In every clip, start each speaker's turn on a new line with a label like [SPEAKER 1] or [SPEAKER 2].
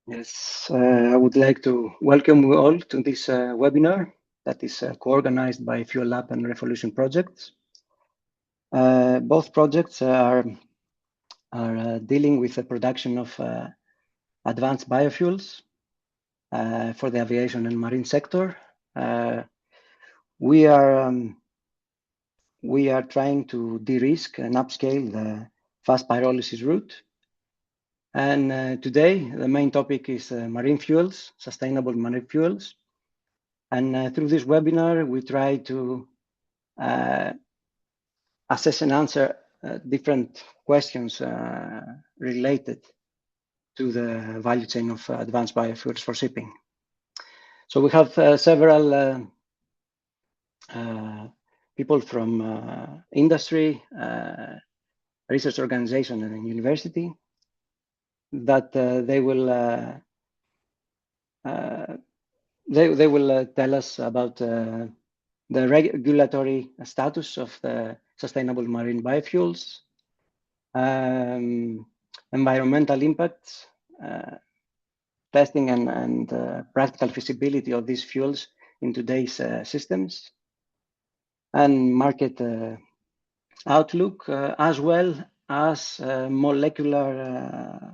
[SPEAKER 1] Yes, I would like to welcome you all to this webinar that is co-organized by Fuel Lab and REFOLUTION projects. Both projects are dealing with the production of advanced biofuels for the aviation and marine sector. We are trying to de-risk and upscale the fast pyrolysis route. And today, the main topic is marine fuels, sustainable marine fuels. And through this webinar, we try to assess and answer different questions related to the value chain of advanced biofuels for shipping. So we have several people from industry, research organization, and university that they will tell us about the regulatory status of the sustainable marine biofuels, environmental impacts, testing and practical feasibility of these fuels in today's systems, and market outlook, as well as molecular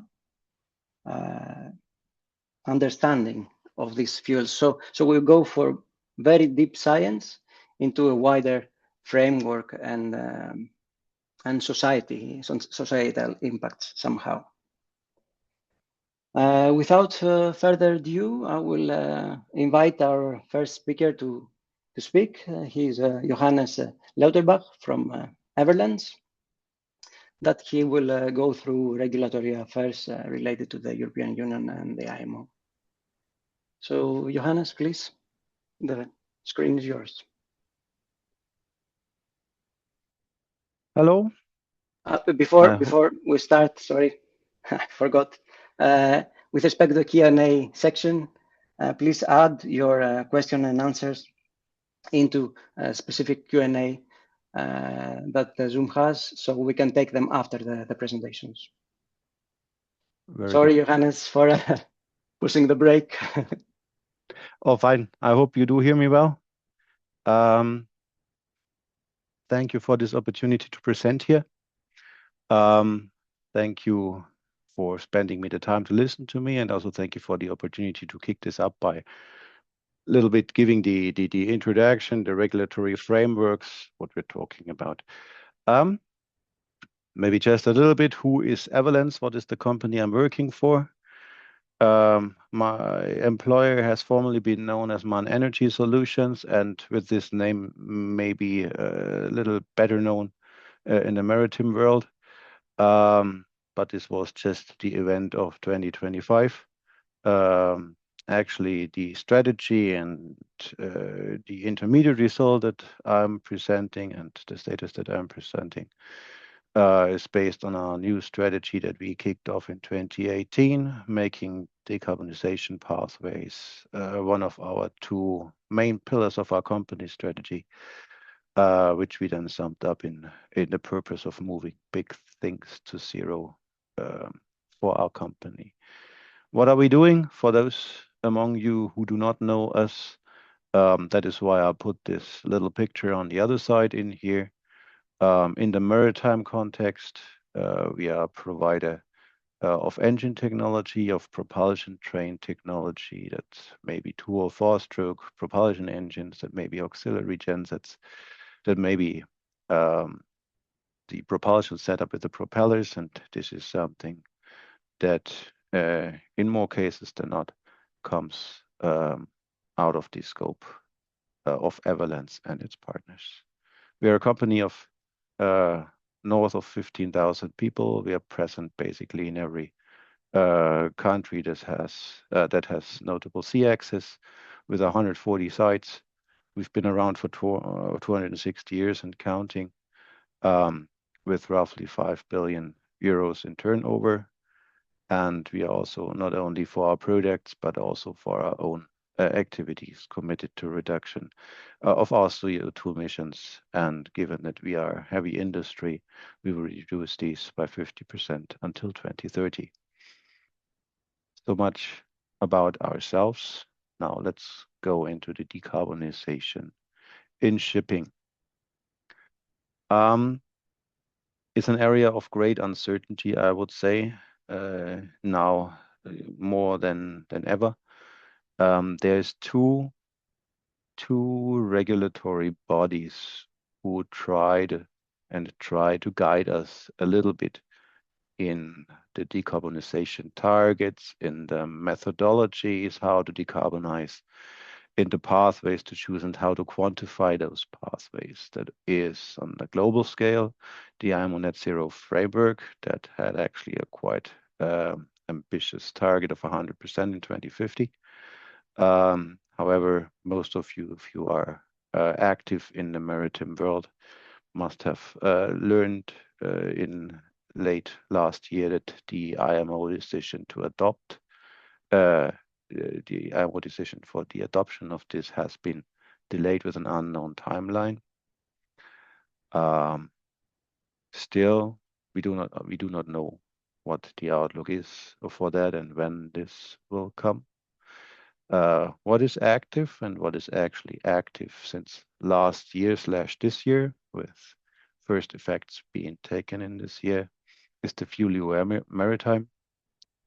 [SPEAKER 1] understanding of these fuels. So we'll go for very deep science into a wider framework and societal impacts somehow. Without further ado, I will invite our first speaker to speak. He's Johannes Lauterbach from Everlands, that he will go through regulatory affairs related to the European Union and the IMO. So Johannes, please, the screen is yours.
[SPEAKER 2] Hello.
[SPEAKER 1] Before we start, sorry, I forgot. With respect to the Q&A section, please add your question and answers into a specific Q&A that the Zoom has, so we can take them after the presentations. Sorry, Johannes, for pushing the break.
[SPEAKER 2] Oh, fine. I hope you do hear me well. Thank you for this opportunity to present here. Thank you for spending me the time to listen to me, and also thank you for the opportunity to kick this up by a little bit giving the introduction, the regulatory frameworks, what we're talking about. Maybe just a little bit, who is Everlands? What is the company I'm working for? My employer has formerly been known as MAN Energy Solutions, and with this name maybe a little better known in the maritime world. But this was just the event of 2025. Actually, the strategy and the intermediate result that I'm presenting and the status that I'm presenting is based on our new strategy that we kicked off in 2018, making decarbonization pathways one of our two main pillars of our company strategy, which we then summed up in the purpose of moving big things to zero for our company. What are we doing? For those among you who do not know us, that is why I put this little picture on the other side in here. In the maritime context, we are a provider of engine technology, of propulsion train technology, that's maybe 2 or 4-stroke propulsion engines, that may be auxiliary gensets, that may be the propulsion setup with the propellers, and this is something that in more cases than not comes out of the scope of Everlands and its partners. We are a company of north of 15,000 people. We are present basically in every country that has notable sea access, with 140 sites. We've been around for 260 years and counting, with roughly 5 billion euros in turnover. And we are also not only for our products, but also for our own activities committed to reduction of our CO2 emissions. And given that we are a heavy industry, we will reduce these by 50% until 2030. So much about ourselves. Now let's go into the decarbonization in shipping. It's an area of great uncertainty, I would say, now more than ever. There's two regulatory bodies who try to guide us a little bit in the decarbonization targets, in the methodologies, how to decarbonize, in the pathways to choose and how to quantify those pathways. That is on the global scale, the IMO Net Zero framework that had actually a quite ambitious target of 100% in 2050. However, most of you, if you are active in the maritime world, must have learned in late last year that the IMO decision to adopt the IMO decision for the adoption of this has been delayed with an unknown timeline. Still, we do not know what the outlook is for that and when this will come. What is active and what is actually active since last year / this year, with first effects being taken in this year, is the FuelEU Maritime,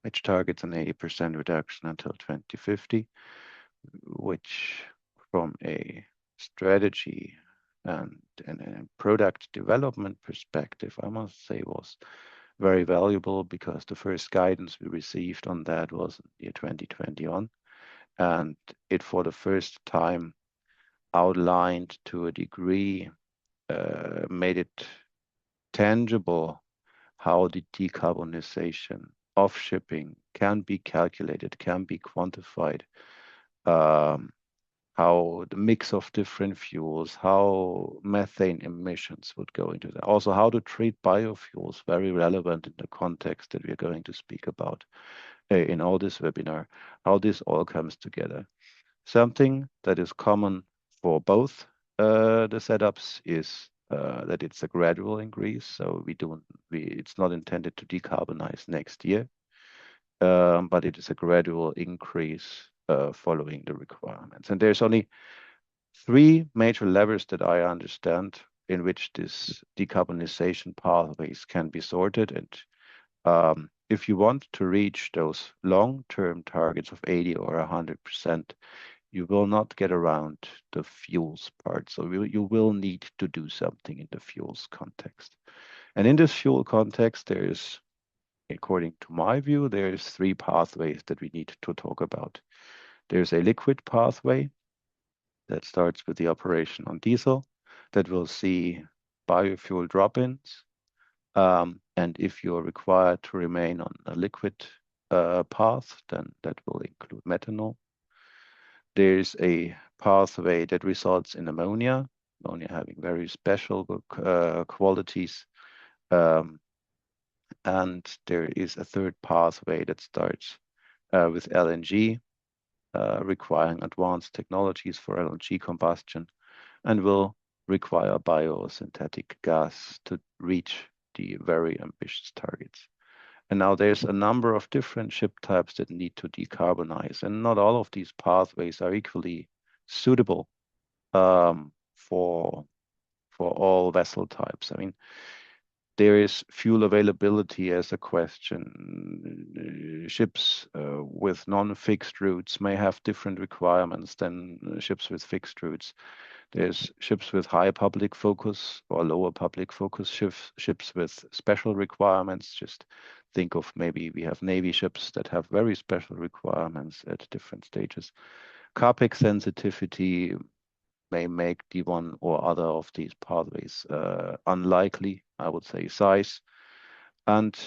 [SPEAKER 2] which targets an 80% reduction until 2050, which from a strategy and a product development perspective, I must say was very valuable, because the first guidance we received on that was in the year 2021. And it for the first time outlined to a degree, made it tangible how the decarbonization of shipping can be calculated, can be quantified, how the mix of different fuels, how methane emissions would go into that. Also, how to treat biofuels, very relevant in the context that we're going to speak about in all this webinar, how this all comes together. Something that is common for both the setups is that it's a gradual increase. So it's not intended to decarbonize next year, but it is a gradual increase following the requirements. And there's only 3 major levers that I understand in which this decarbonization pathways can be sorted. And if you want to reach those long-term targets of 80 or 100%, you will not get around the fuels part. So you will need to do something in the fuels context. And in this fuel context, there is, according to my view, there is 3 pathways that we need to talk about. There's a liquid pathway that starts with the operation on diesel, that will see biofuel drop-ins. And if you're required to remain on a liquid path, then that will include methanol. There's a pathway that results in ammonia having very special qualities. And there is a third pathway that starts with LNG, requiring advanced technologies for LNG combustion, and will require biosynthetic gas to reach the very ambitious targets. And now there's a number of different ship types that need to decarbonize, and not all of these pathways are equally suitable for all vessel types. I mean, there is fuel availability as a question. Ships with non-fixed routes may have different requirements than ships with fixed routes. There's ships with high public focus or lower public focus, ships with special requirements. Just think of, maybe we have Navy ships that have very special requirements at different stages. CapEx sensitivity may make the one or other of these pathways unlikely, I would say, size. And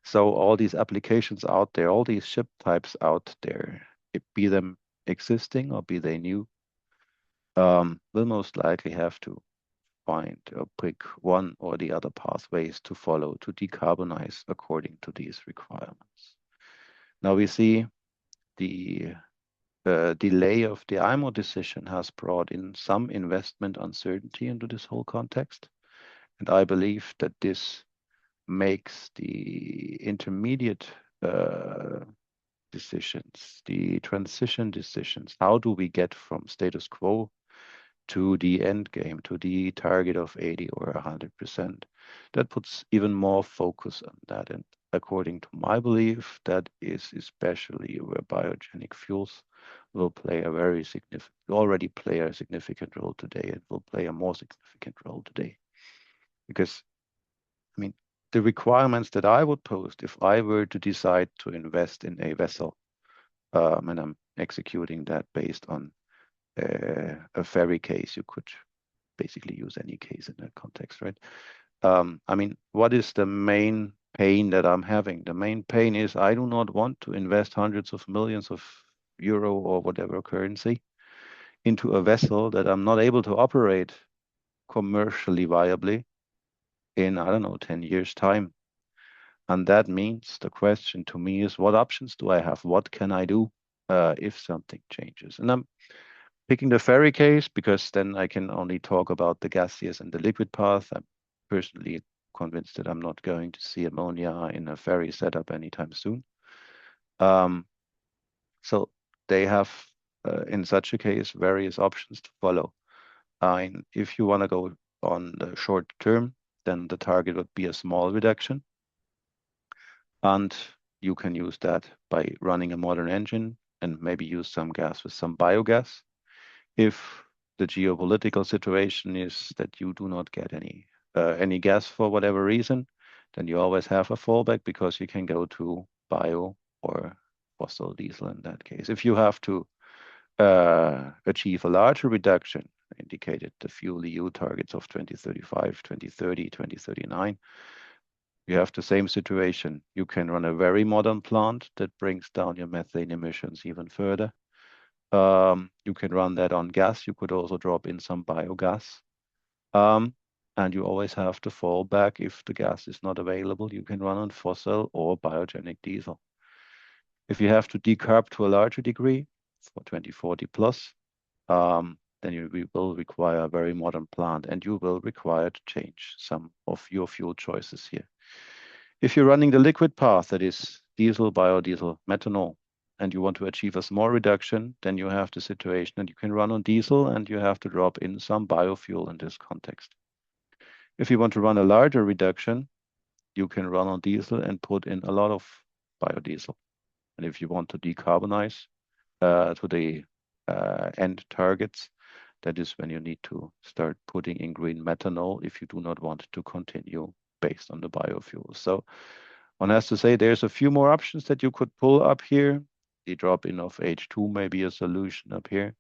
[SPEAKER 2] so all these applications out there, all these ship types out there, be them existing or be they new, will most likely have to find or pick one or the other pathways to follow to decarbonize according to these requirements. Now we see the delay of the IMO decision has brought in some investment uncertainty into this whole context. And I believe that this makes the intermediate decisions, the transition decisions. How do we get from status quo to the end game, to the target of 80 or 100%? That puts even more focus on that. And according to my belief, that is especially where biogenic fuels will play a very significant, already play a significant role today, and will play a more significant role today. Because, I mean, the requirements that I would post if I were to decide to invest in a vessel, and I'm executing that based on a ferry case, you could basically use any case in that context, right? I mean, what is the main pain that I'm having? The main pain is I do not want to invest hundreds of millions of euro or whatever currency into a vessel that I'm not able to operate commercially viably in, I don't know, 10 years' time. And that means the question to me is, what options do I have? What can I do if something changes? And I'm picking the ferry case because then I can only talk about the gaseous and the liquid path. I'm personally convinced that I'm not going to see ammonia in a ferry setup anytime soon. So they have, in such a case, various options to follow. And if you want to go on the short term, then the target would be a small reduction. And you can use that by running a modern engine and maybe use some gas with some biogas. If the geopolitical situation is that you do not get any gas for whatever reason, then you always have a fallback because you can go to bio or fossil diesel in that case. If you have to achieve a larger reduction, indicated the fuel EU targets of 2035, 2030, 2039, you have the same situation. You can run a very modern plant that brings down your methane emissions even further. You can run that on gas. You could also drop in some biogas. And you always have to fall back if the gas is not available. You can run on fossil or biogenic diesel. If you have to decarb to a larger degree for 2040 plus, then you will require a very modern plant, and you will require to change some of your fuel choices here. If you're running the liquid path, that is diesel, biodiesel, methanol, and you want to achieve a small reduction, then you have the situation that you can run on diesel and you have to drop in some biofuel in this context. If you want to run a larger reduction, you can run on diesel and put in a lot of biodiesel. And if you want to decarbonize to the end targets, that is when you need to start putting in green methanol if you do not want to continue based on the biofuel. So one has to say there's a few more options that you could pull up here. The drop-in of H2 may be a solution up here.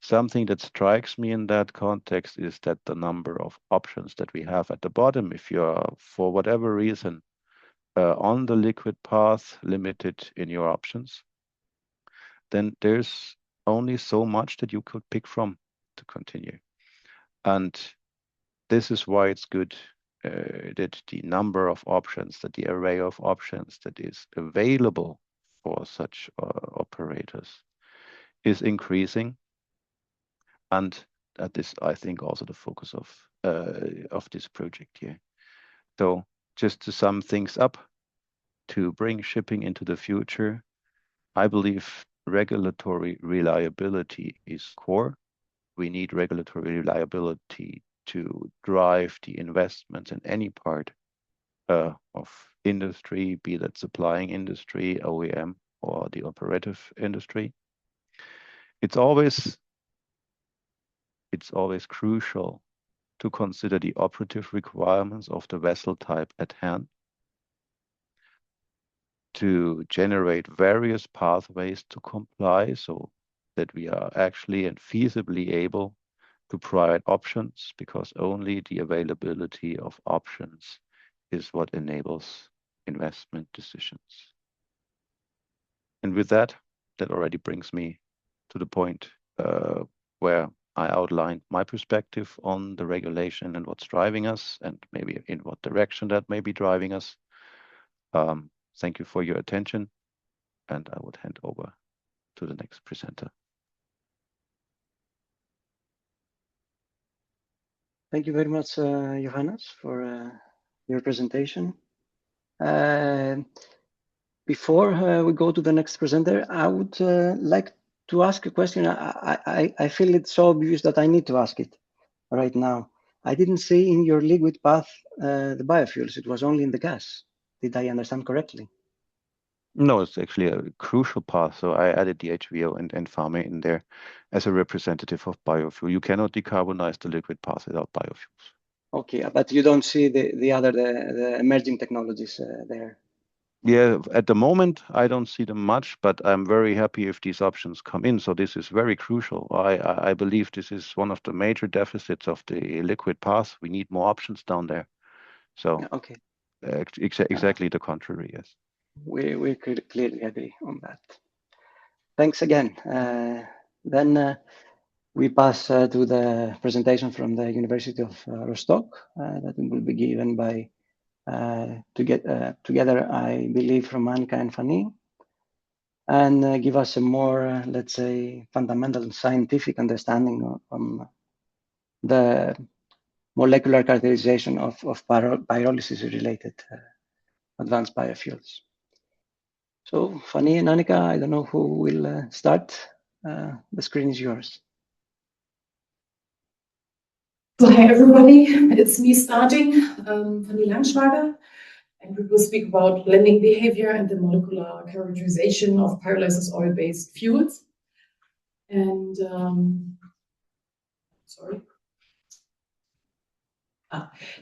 [SPEAKER 2] Something that strikes me in that context is that the number of options that we have at the bottom, if you're, for whatever reason, on the liquid path, limited in your options, then there's only so much that you could pick from to continue. And this is why it's good that the number of options, that the array of options that is available for such operators is increasing. And that is, I think, also the focus of this project here. So just to sum things up, to bring shipping into the future, I believe regulatory reliability is core. We need regulatory reliability to drive the investments in any part of industry, be that supplying industry, OEM, or the operative industry. It's always crucial to consider the operative requirements of the vessel type at hand, to generate various pathways to comply so that we are actually and feasibly able to provide options, because only the availability of options is what enables investment decisions. And with that, that already brings me to the point where I outlined my perspective on the regulation and what's driving us, and maybe in what direction that may be driving us. Thank you for your attention, and I would hand over to the next presenter.
[SPEAKER 1] Thank you very much, Johannes, for your presentation. before we go to the next presenter, I would like to ask a question. I feel it's so obvious that I need to ask it right now. I didn't see in your liquid path the biofuels. It was only in the gas. Did I understand correctly?
[SPEAKER 2] No, it's actually a crucial path. So I added the HVO and pharma in there as a representative of biofuel. You cannot decarbonize the liquid path without biofuels.
[SPEAKER 1] Okay, but you don't see the emerging technologies there.
[SPEAKER 2] Yeah, at the moment, I don't see them much, but I'm very happy if these options come in. So this is very crucial. I believe this is one of the major deficits of the liquid path. We need more options down there. So
[SPEAKER 1] Yeah, okay.
[SPEAKER 2] Exactly the contrary, yes.
[SPEAKER 1] We clearly agree on that. Thanks again. Then we pass to the presentation from the University of Rostock that will be given by together, I believe, from Annika and Fanny, and give us a more, let's say, fundamental scientific understanding on the molecular characterization of pyrolysis-related advanced biofuels. So, Fanny and Annika, I don't know who will start. The screen is yours.
[SPEAKER 3] So hi everybody, it's me starting, Fanny Langschwager, and we will speak about blending behavior and the molecular characterization of pyrolysis oil-based fuels. And sorry.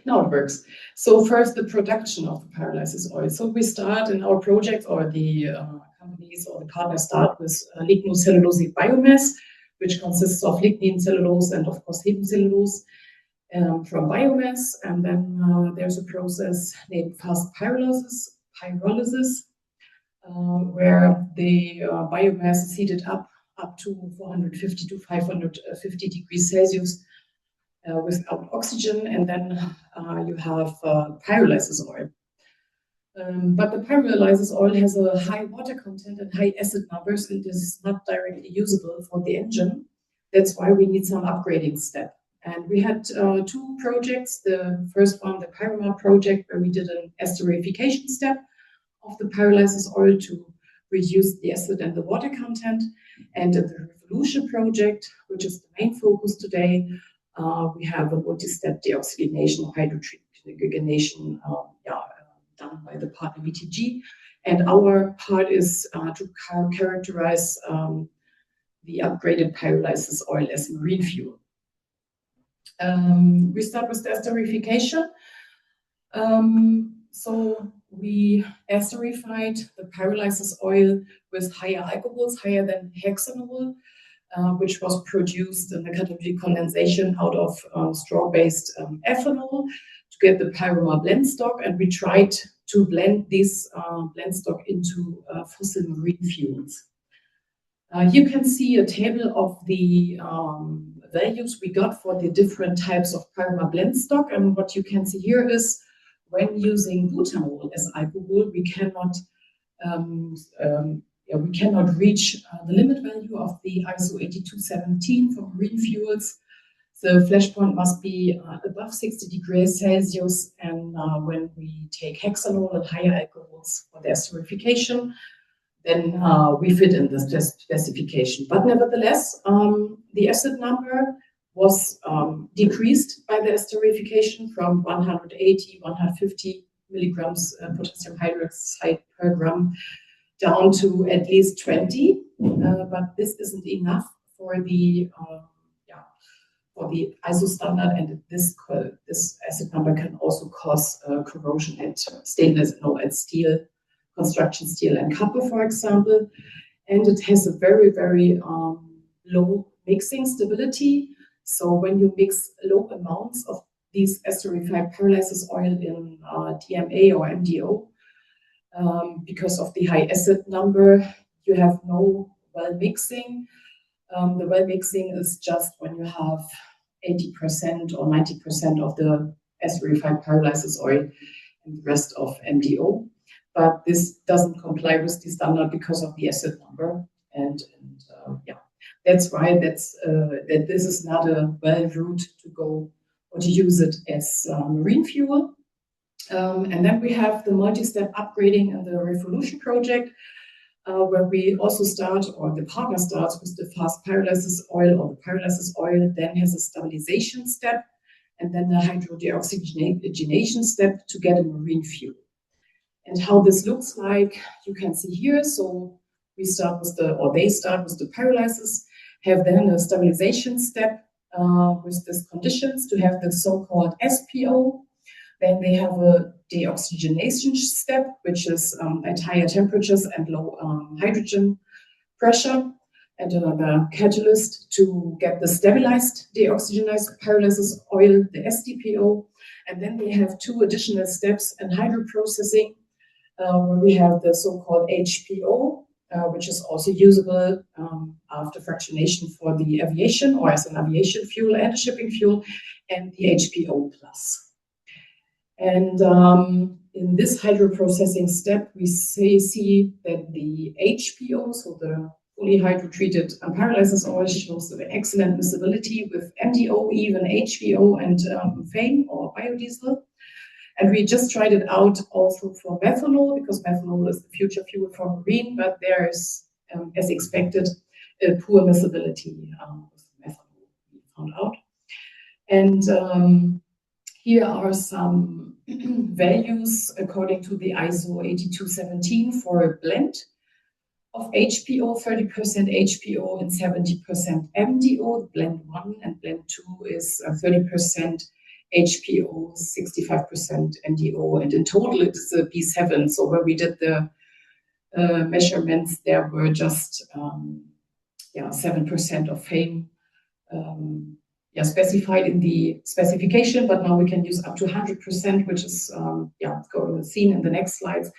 [SPEAKER 3] Now it works. So first, the production of the pyrolysis oil. So we start in our project, or the companies or the partners start with lignocellulosic biomass, which consists of lignin, cellulose, and of course hemicellulose from biomass. And then there's a process named fast pyrolysis, where the biomass is heated up to 450 to 550 degrees Celsius without oxygen, and then you have pyrolysis oil. But the pyrolysis oil has a high water content and high acid numbers, and is not directly usable for the engine. That's why we need some upgrading step. And we had two projects. The first one, the Pyroma project, where we did an esterification step of the pyrolysis oil to reduce the acid and the water content. And the REFOLUTION project, which is the main focus today, we have a multi-step deoxygenation, hydrogenation done by the partner VTG. And our part is to characterize the upgraded pyrolysis oil as marine fuel. We start with the esterification. So we esterified the pyrolysis oil with higher alcohols, higher than hexanol, which was produced in the catalytic condensation out of straw-based ethanol to get the Pyroma blend stock. And we tried to blend this blend stock into fossil marine fuels. You can see a table of the values we got for the different types of Pyroma blend stock. And what you can see here is when using butanol as alcohol, we cannot reach the limit value of the ISO 8217 for marine fuels. The flash point must be above 60 degrees Celsius, and when we take hexanol and higher alcohols for the esterification, then we fit in this specification. But nevertheless, the acid number was decreased by the esterification from 180, 150 milligrams potassium hydroxide per gram down to at least 20. But this isn't enough for the ISO standard, and this acid number can also cause corrosion at stainless, at steel, construction steel and copper, for example. And it has a very, very low mixing stability. So when you mix low amounts of these esterified pyrolysis oil in DMA or MDO, because of the high acid number, you have no well mixing. The well mixing is just when you have 80% or 90% of the esterified pyrolysis oil and the rest of MDO. But this doesn't comply with the standard because of the acid number. And that's why that this is not a well route to go or to use it as marine fuel. And then we have the multi-step upgrading in the REFOLUTION project, where we also start, or the partner starts with the fast pyrolysis oil, or the pyrolysis oil then has a stabilization step, and then the hydrodeoxygenation step to get a marine fuel. And how this looks like, you can see here. So we start with they start with the pyrolysis, have then a stabilization step with these conditions to have the so-called SPO. Then they have a deoxygenation step, which is at higher temperatures and low hydrogen pressure, and another catalyst to get the stabilized deoxygenized pyrolysis oil, the SDPO. And then they have two additional steps in hydroprocessing, where we have the so-called HPO, which is also usable after fractionation for the aviation or as an aviation fuel and a shipping fuel, and the HPO plus. And in this hydroprocessing step, we see that the HPO, so the fully hydrotreated pyrolysis oil, shows an excellent miscibility with MDO, even HVO, and FAME or biodiesel. And we just tried it out also for methanol, because methanol is the future fuel for marine, but there is, as expected, a poor miscibility with methanol, we found out. And here are some values according to the ISO 8217 for a blend of HPO, 30% HPO and 70% MDO. Blend 1 and blend 2 is 30% HPO, 65% MDO, and in total it is a B7. So when we did the measurements, there were just 7% of FAME specified in the specification, but now we can use up to 100%, which is seen in the next slides.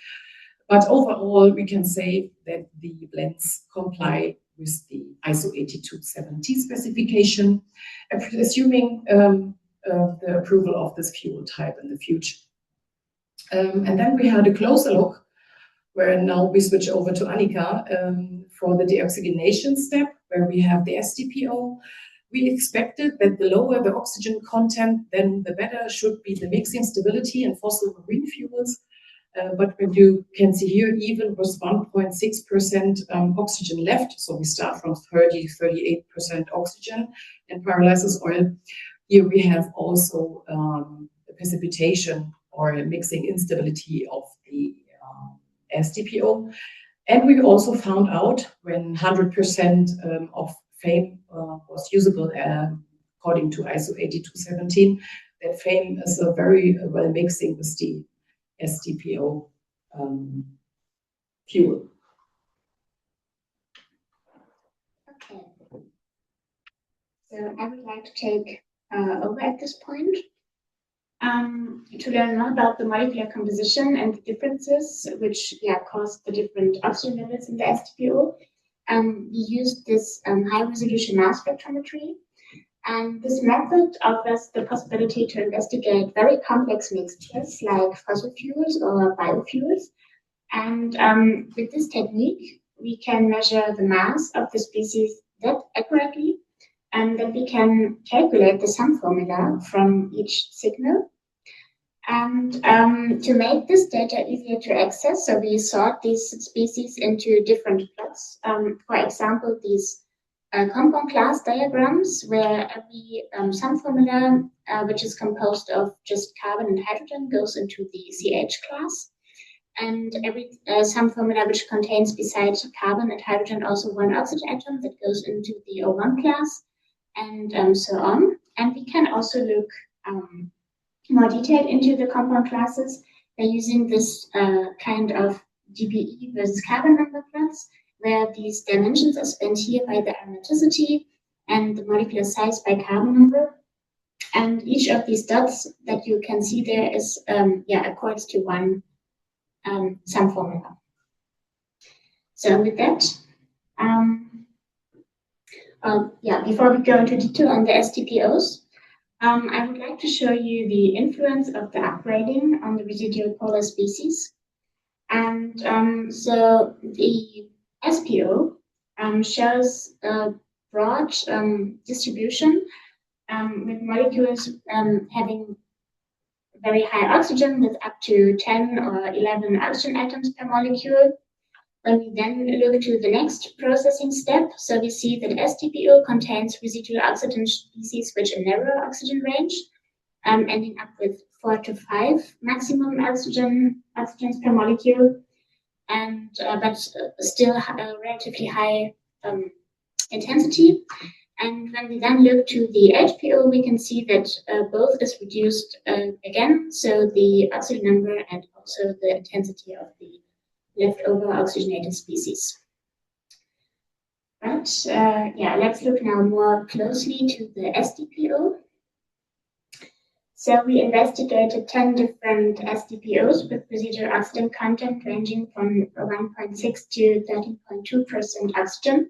[SPEAKER 3] But overall, we can say that the blends comply with the ISO 8270 specification, assuming the approval of this fuel type in the future. And then we had a closer look, where now we switch over to Annika for the deoxygenation step, where we have the SDPO. We expected that the lower the oxygen content, then the better should be the mixing stability in fossil marine fuels. But when you can see here, even with 1.6% oxygen left, so we start from 38% oxygen in pyrolysis oil. Here we have also the precipitation or a mixing instability of the SDPO. And we also found out when 100% of FAME was usable according to ISO 8217, that FAME is a very well mixing with the SDPO fuel.
[SPEAKER 4] Okay. So I would like to take over at this point to learn more about the molecular composition and the differences which cause the different oxygen levels in the SDPO. We used this high-resolution mass spectrometry, and this method offers the possibility to investigate very complex mixtures like fossil fuels or biofuels. And with this technique, we can measure the mass of the species that accurately, and then we can calculate the sum formula from each signal. And to make this data easier to access, so we sort these species into different plots. For example, these compound class diagrams, where every sum formula, which is composed of just carbon and hydrogen, goes into the CH class. And every sum formula which contains, besides carbon and hydrogen, also one oxygen atom, that goes into the O1 class, and so on. And we can also look more detailed into the compound classes by using this kind of GPE versus carbon number plots, where these dimensions are spent here by the aromaticity and the molecular size by carbon number. And each of these dots that you can see there is accords to one sum formula. So with that, before we go into detail on the SDPOs, I would like to show you the influence of the upgrading on the residual polar species. And so the SPO shows a broad distribution with molecules having very high oxygen with up to 10 or 11 oxygen atoms per molecule. When we then look to the next processing step, so we see that STPO contains residual oxygen species which are narrow oxygen range, ending up with 4 to 5 maximum oxygens per molecule, and but still relatively high intensity. And when we then look to the HPO, we can see that both is reduced again, so the oxygen number and also the intensity of the leftover oxygenated species. But yeah, let's look now more closely to the STPO. So we investigated 10 different STPOs with residual oxygen content ranging from 1.6 to 13.2% oxygen.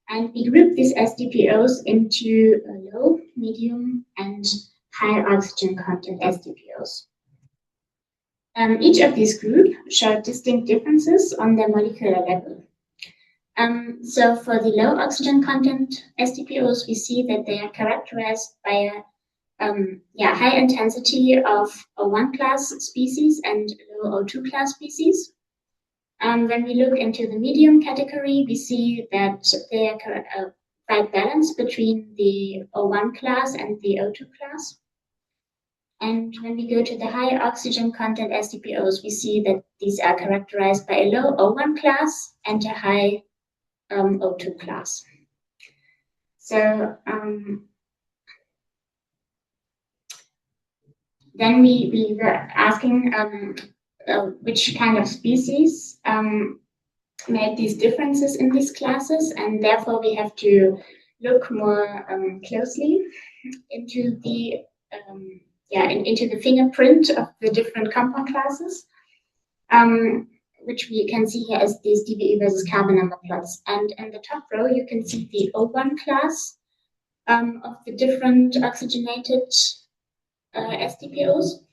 [SPEAKER 4] And we grouped these STPOs into low, medium, and high oxygen content STPOs. Each of these groups showed distinct differences on their molecular level. So for the low oxygen content STPOs, we see that they are characterized by a high intensity of O1 class species and low O2 class species. When we look into the medium category, we see that they are quite balanced between the O1 class and the O2 class. And when we go to the high oxygen content STPOs, we see that these are characterized by a low O1 class and a high O2 class. So then we were asking which kind of species made these differences in these classes, and therefore we have to look more closely into the into the fingerprint of the different compound classes, which we can see here as these DBE versus carbon number plots. And in the top row, you can see the O1 class of the different oxygenated STPOs.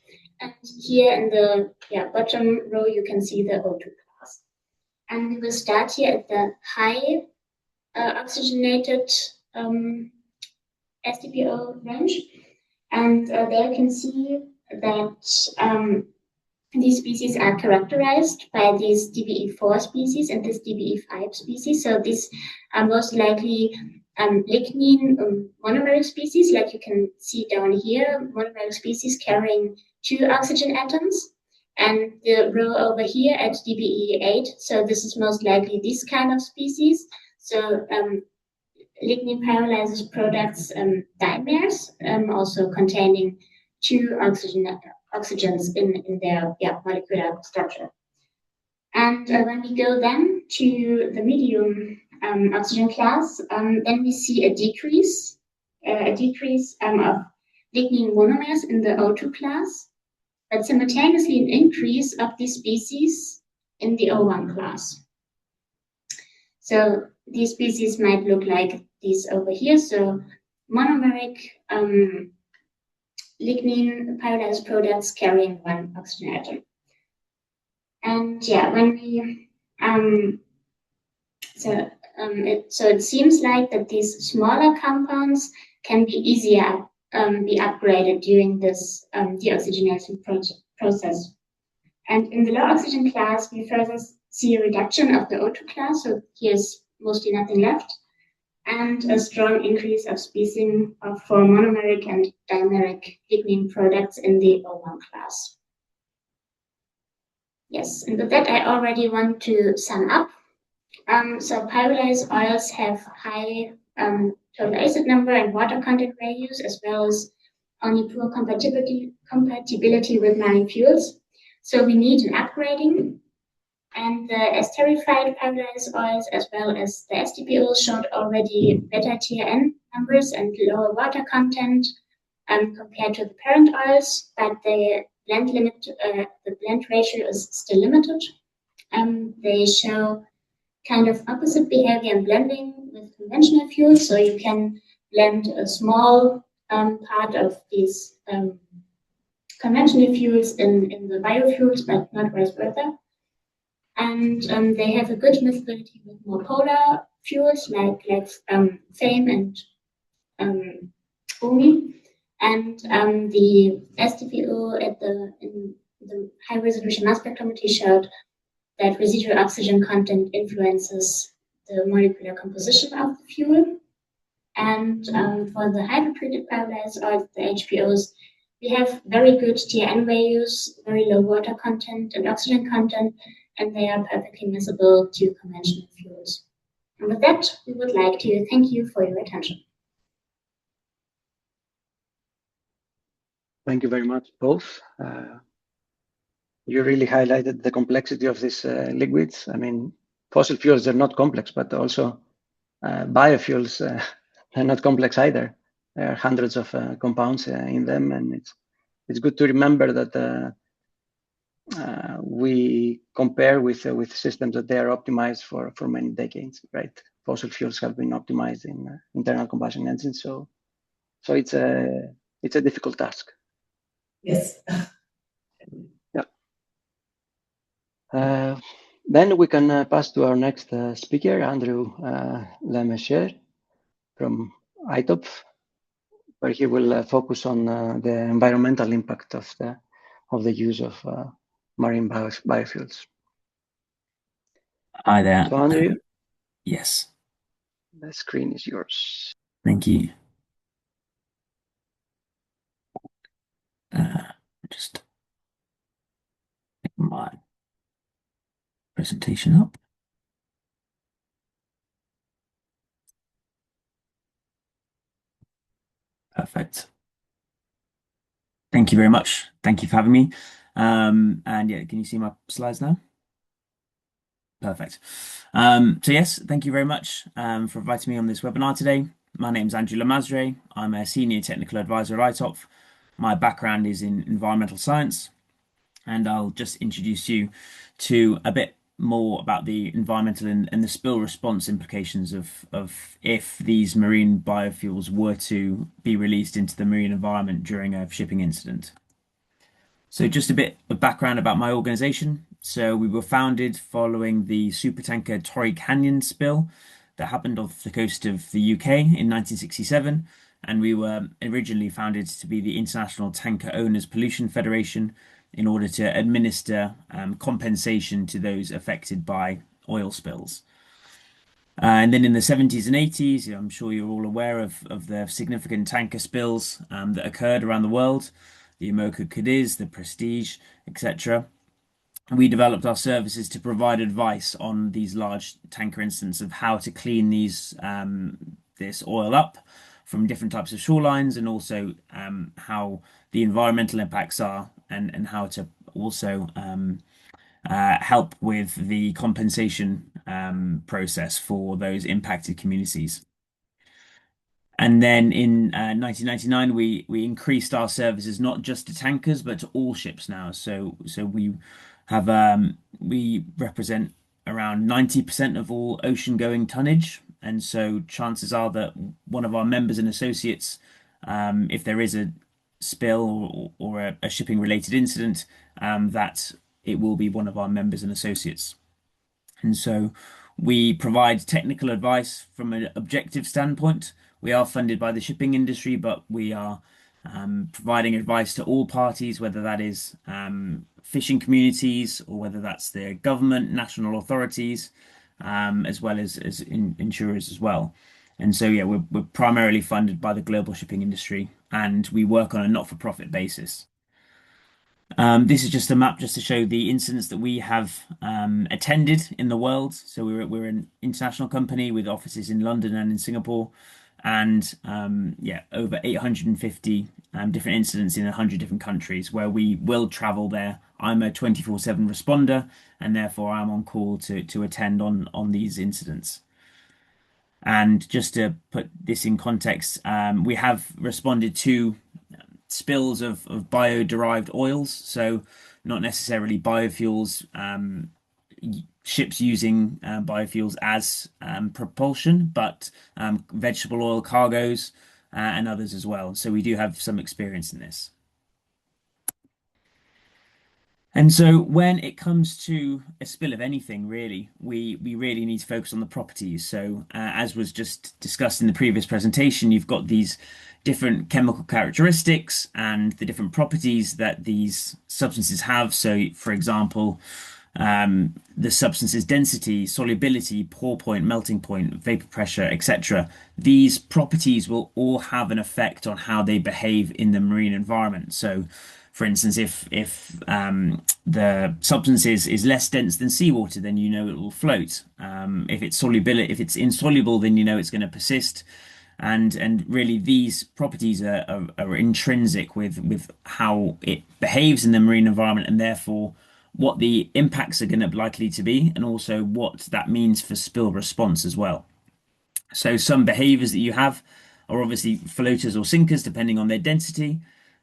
[SPEAKER 4] And here in the bottom row, you can see the O2 class. And we will start here at the high oxygenated STPO range. And there you can see that these species are characterized by these DBE4 species and this DBE5 species. So these are most likely lignin monomeric species, like you can see down here, monomeric species carrying 2 oxygen atoms. And the row over here at DBE8, so this is most likely this kind of species. So lignin pyrolysis products dimers, also containing 2 oxygens in their molecular structure. And when we go then to the medium oxygen class, then we see a decrease of lignin monomers in the O2 class, but simultaneously an increase of these species in the O1 class. So these species might look like these over here. So monomeric lignin pyrolysis products carrying 1 oxygen atom. And yeah, when we it seems like that these smaller compounds can be easier be upgraded during this deoxygenation process. And in the low oxygen class, we further see a reduction of the O2 class, so here's mostly nothing left, and a strong increase of spacing for monomeric and dimeric lignin products in the O1 class. Yes, and with that, I already want to sum up. So pyrolyzed oils have high total acid number and water content values, as well as only poor compatibility with marine fuels. So we need an upgrading. And the esterified pyrolyzed oils, as well as the STPOs, showed already better TRN numbers and lower water content compared to the parent oils, but the blend ratio is still limited. They show kind of opposite behavior in blending with conventional fuels, so you can blend a small part of these conventional fuels in the biofuels, but not vice versa. And they have a good miscibility with more polar fuels like FAME and UMI. And the STPO in the high resolution mass spectrometry showed that residual oxygen content influences the molecular composition of the fuel. And for the hydrotreated pyrolyzed oils, the HPOs, we have very good TN values, very low water content and oxygen content, and they are perfectly miscible to conventional fuels. And with that, we would like to thank you for your attention.
[SPEAKER 1] Thank you very much, both. You really highlighted the complexity of these liquids. I mean, fossil fuels are not complex, but also biofuels are not complex either. There are hundreds of compounds in them, and it's good to remember that we compare with systems that they are optimized for many decades, right? Fossil fuels have been optimized in internal combustion engines, so it's a difficult task.
[SPEAKER 3] Yes.
[SPEAKER 1] Yeah. Then we can pass to our next speaker, Andrew Lemesher from ITOP, where he will focus on the environmental impact of the use of marine biofuels.
[SPEAKER 5] Hi there.
[SPEAKER 1] So Andrew,
[SPEAKER 5] yes.
[SPEAKER 1] The screen is yours.
[SPEAKER 5] Thank you. Just get my presentation up. Perfect. Thank you very much. Thank you for having me. And yeah, can you see my slides now? Perfect. So yes, thank you very much for inviting me on this webinar today. My name is Andrew Lemesher. I'm a senior technical advisor at ITOP. My background is in environmental science, and I'll just introduce you to a bit more about the environmental and the spill response implications of if these marine biofuels were to be released into the marine environment during a shipping incident. So just a bit of background about my organization. So we were founded following the supertanker Torrey Canyon spill that happened off the coast of the UK in 1967. And we were originally founded to be the International Tanker Owners Pollution Federation in order to administer compensation to those affected by oil spills. And then in the 70s and 80s, I'm sure you're all aware of the significant tanker spills that occurred around the world, the Imoca Cadiz, the Prestige, etc. We developed our services to provide advice on these large tanker incidents of how to clean this oil up from different types of shorelines, and also how the environmental impacts are, and how to also help with the compensation process for those impacted communities. And then in 1999, we increased our services not just to tankers but to all ships now. So we have we represent around 90% of all ocean-going tonnage, and so chances are that one of our members and associates, if there is a spill or a shipping-related incident, that it will be one of our members and associates. And so we provide technical advice from an objective standpoint. We are funded by the shipping industry, but we are providing advice to all parties, whether that is fishing communities or whether that's the government, national authorities, as well as insurers as well. And so, yeah, we're primarily funded by the global shipping industry, and we work on a not-for-profit basis. This is just a map just to show the incidents that we have attended in the world. So we're an international company with offices in London and in Singapore, and yeah, over 850 different incidents in 100 different countries where we will travel there. I'm a 24/7 responder, and therefore I'm on call to attend on these incidents. And just to put this in context, we have responded to spills of bio-derived oils, so not necessarily biofuels, ships using biofuels as propulsion, but vegetable oil cargoes and others as well. So we do have some experience in this. And so when it comes to a spill of anything, really, we really need to focus on the properties. So as was just discussed in the previous presentation, you've got these different chemical characteristics and the different properties that these substances have. So for example, the substance's density, solubility, pour point, melting point, vapor pressure, etc. These properties will all have an effect on how they behave in the marine environment. So, for instance, if the substance is less dense than seawater, then you know it will float. If it's insoluble, then you know it's going to persist. And really these properties are intrinsic with how it behaves in the marine environment, and therefore what the impacts are going to likely to be, and also what that means for spill response as well. So some behaviors that you have are obviously floaters or sinkers, depending on their density,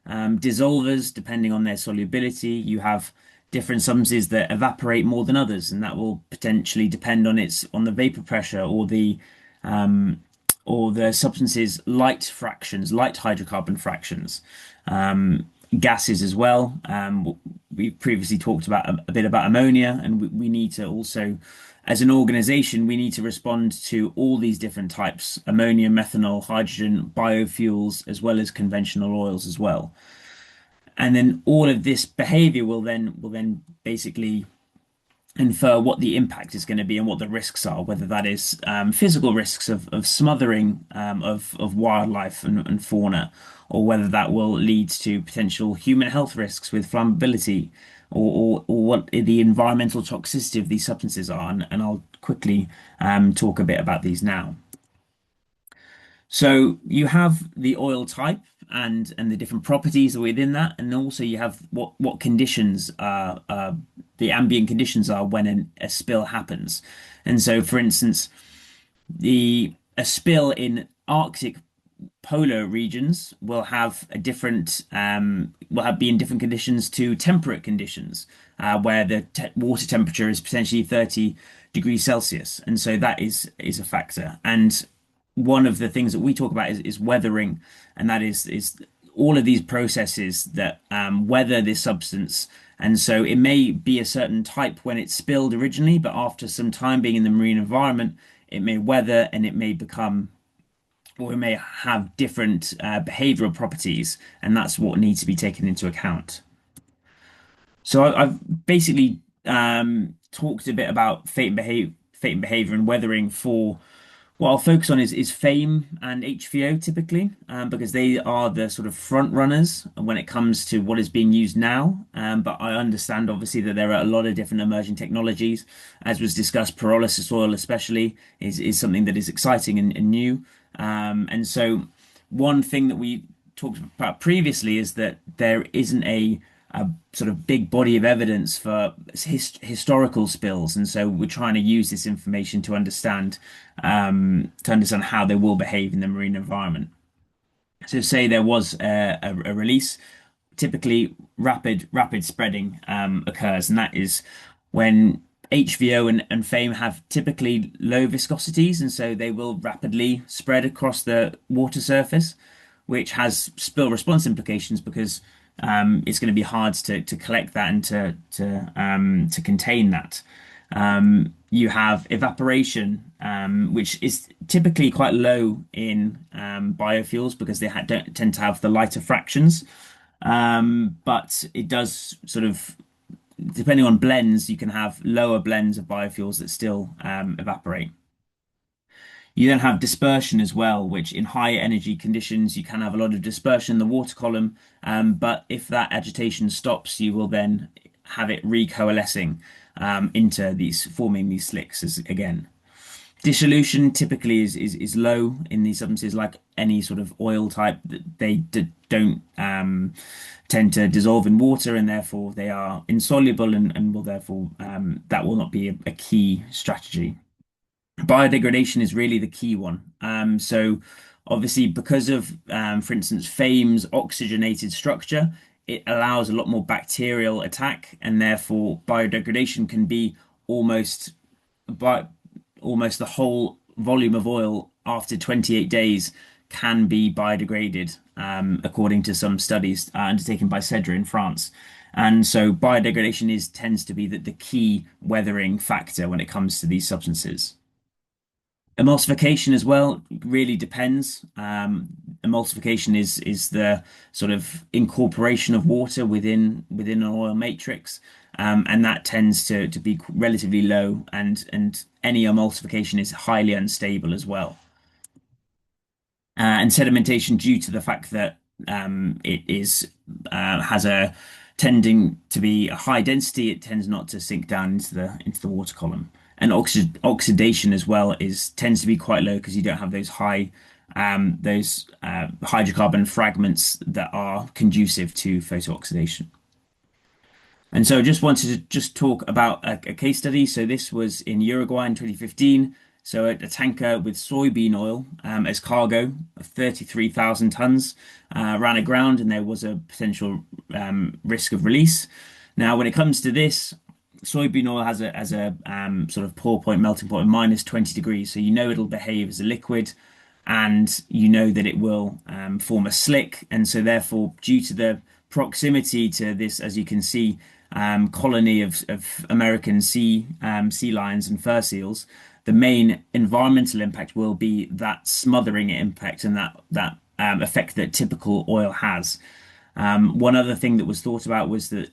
[SPEAKER 5] dissolvers, depending on their solubility. You have different substances that evaporate more than others, and that will potentially depend on the vapor pressure or the substance's light fractions, light hydrocarbon fractions. Gases as well. We previously talked about a bit about ammonia, and we need to also, as an organization, we need to respond to all these different types: ammonia, methanol, hydrogen, biofuels, as well as conventional oils as well. And then all of this behavior will then basically infer what the impact is going to be and what the risks are, whether that is physical risks of smothering of wildlife and fauna, or whether that will lead to potential human health risks with flammability, or what the environmental toxicity of these substances are. And I'll quickly talk a bit about these now. So you have the oil type and the different properties within that, and also you have what conditions are the ambient conditions are when a spill happens. And so, for instance, a spill in Arctic polar regions will have a different be in different conditions to temperate conditions, where the water temperature is potentially 30 degrees Celsius, and so that is a factor. And one of the things that we talk about is weathering, and that is all of these processes that weather this substance. And so it may be a certain type when it's spilled originally, but after some time being in the marine environment, it may weather and it may become, or it may have different behavioral properties, and that's what needs to be taken into account. So I've basically talked a bit about fate and behavior and weathering. For what I'll focus on is FAME and HVO typically, because they are the sort of front runners when it comes to what is being used now. But I understand obviously that there are a lot of different emerging technologies. As was discussed, pyrolysis oil especially is something that is exciting and new. And so one thing that we talked about previously is that there isn't a sort of big body of evidence for historical spills, and so we're trying to use this information to understand how they will behave in the marine environment. So, say there was a release, typically rapid spreading occurs, and that is when HVO and FAME have typically low viscosities, and so they will rapidly spread across the water surface, which has spill response implications because it's going to be hard to collect that and to contain that. You have evaporation, which is typically quite low in biofuels because they don't tend to have the lighter fractions. But it does sort of, depending on blends, you can have lower blends of biofuels that still evaporate. You then have dispersion as well, which in high energy conditions, you can have a lot of dispersion in the water column. But if that agitation stops, you will then have it recoalescing into forming these slicks again. Dissolution typically is low in these substances, like any sort of oil type. They don't tend to dissolve in water, and therefore they are insoluble, and will therefore that will not be a key strategy. Biodegradation is really the key one. So obviously because of, for instance, FAME's oxygenated structure, it allows a lot more bacterial attack, and therefore biodegradation can be almost the whole volume of oil after 28 days can be biodegraded, according to some studies undertaken by CEDRA in France. And so biodegradation tends to be the key weathering factor when it comes to these substances. Emulsification as well really depends. Emulsification is the sort of incorporation of water within an oil matrix, and that tends to be relatively low, and any emulsification is highly unstable as well. And sedimentation, due to the fact that it has a tending to be a high density, it tends not to sink down into the water column. And oxidation as well tends to be quite low because you don't have those hydrocarbon fragments that are conducive to photooxidation. And so I just wanted to talk about a case study. So this was in Uruguay in 2015. So a tanker with soybean oil as cargo of 33,000 tons ran aground, and there was a potential risk of release. Now, when it comes to this, soybean oil has a sort of pour point, melting point of -20 degrees. So you know it'll behave as a liquid, and you know that it will form a slick. And so therefore, due to the proximity to this, as you can see, colony of American sea lions and fur seals, the main environmental impact will be that smothering impact and that effect that typical oil has. One other thing that was thought about was that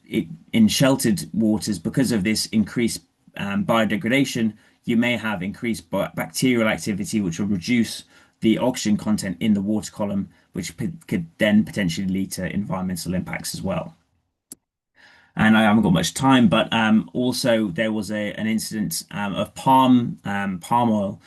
[SPEAKER 5] in sheltered waters, because of this increased biodegradation, you may have increased bacterial activity, which will reduce the oxygen content in the water column, which could then potentially lead to environmental impacts as well. And I haven't got much time, but also there was an incident of palm oil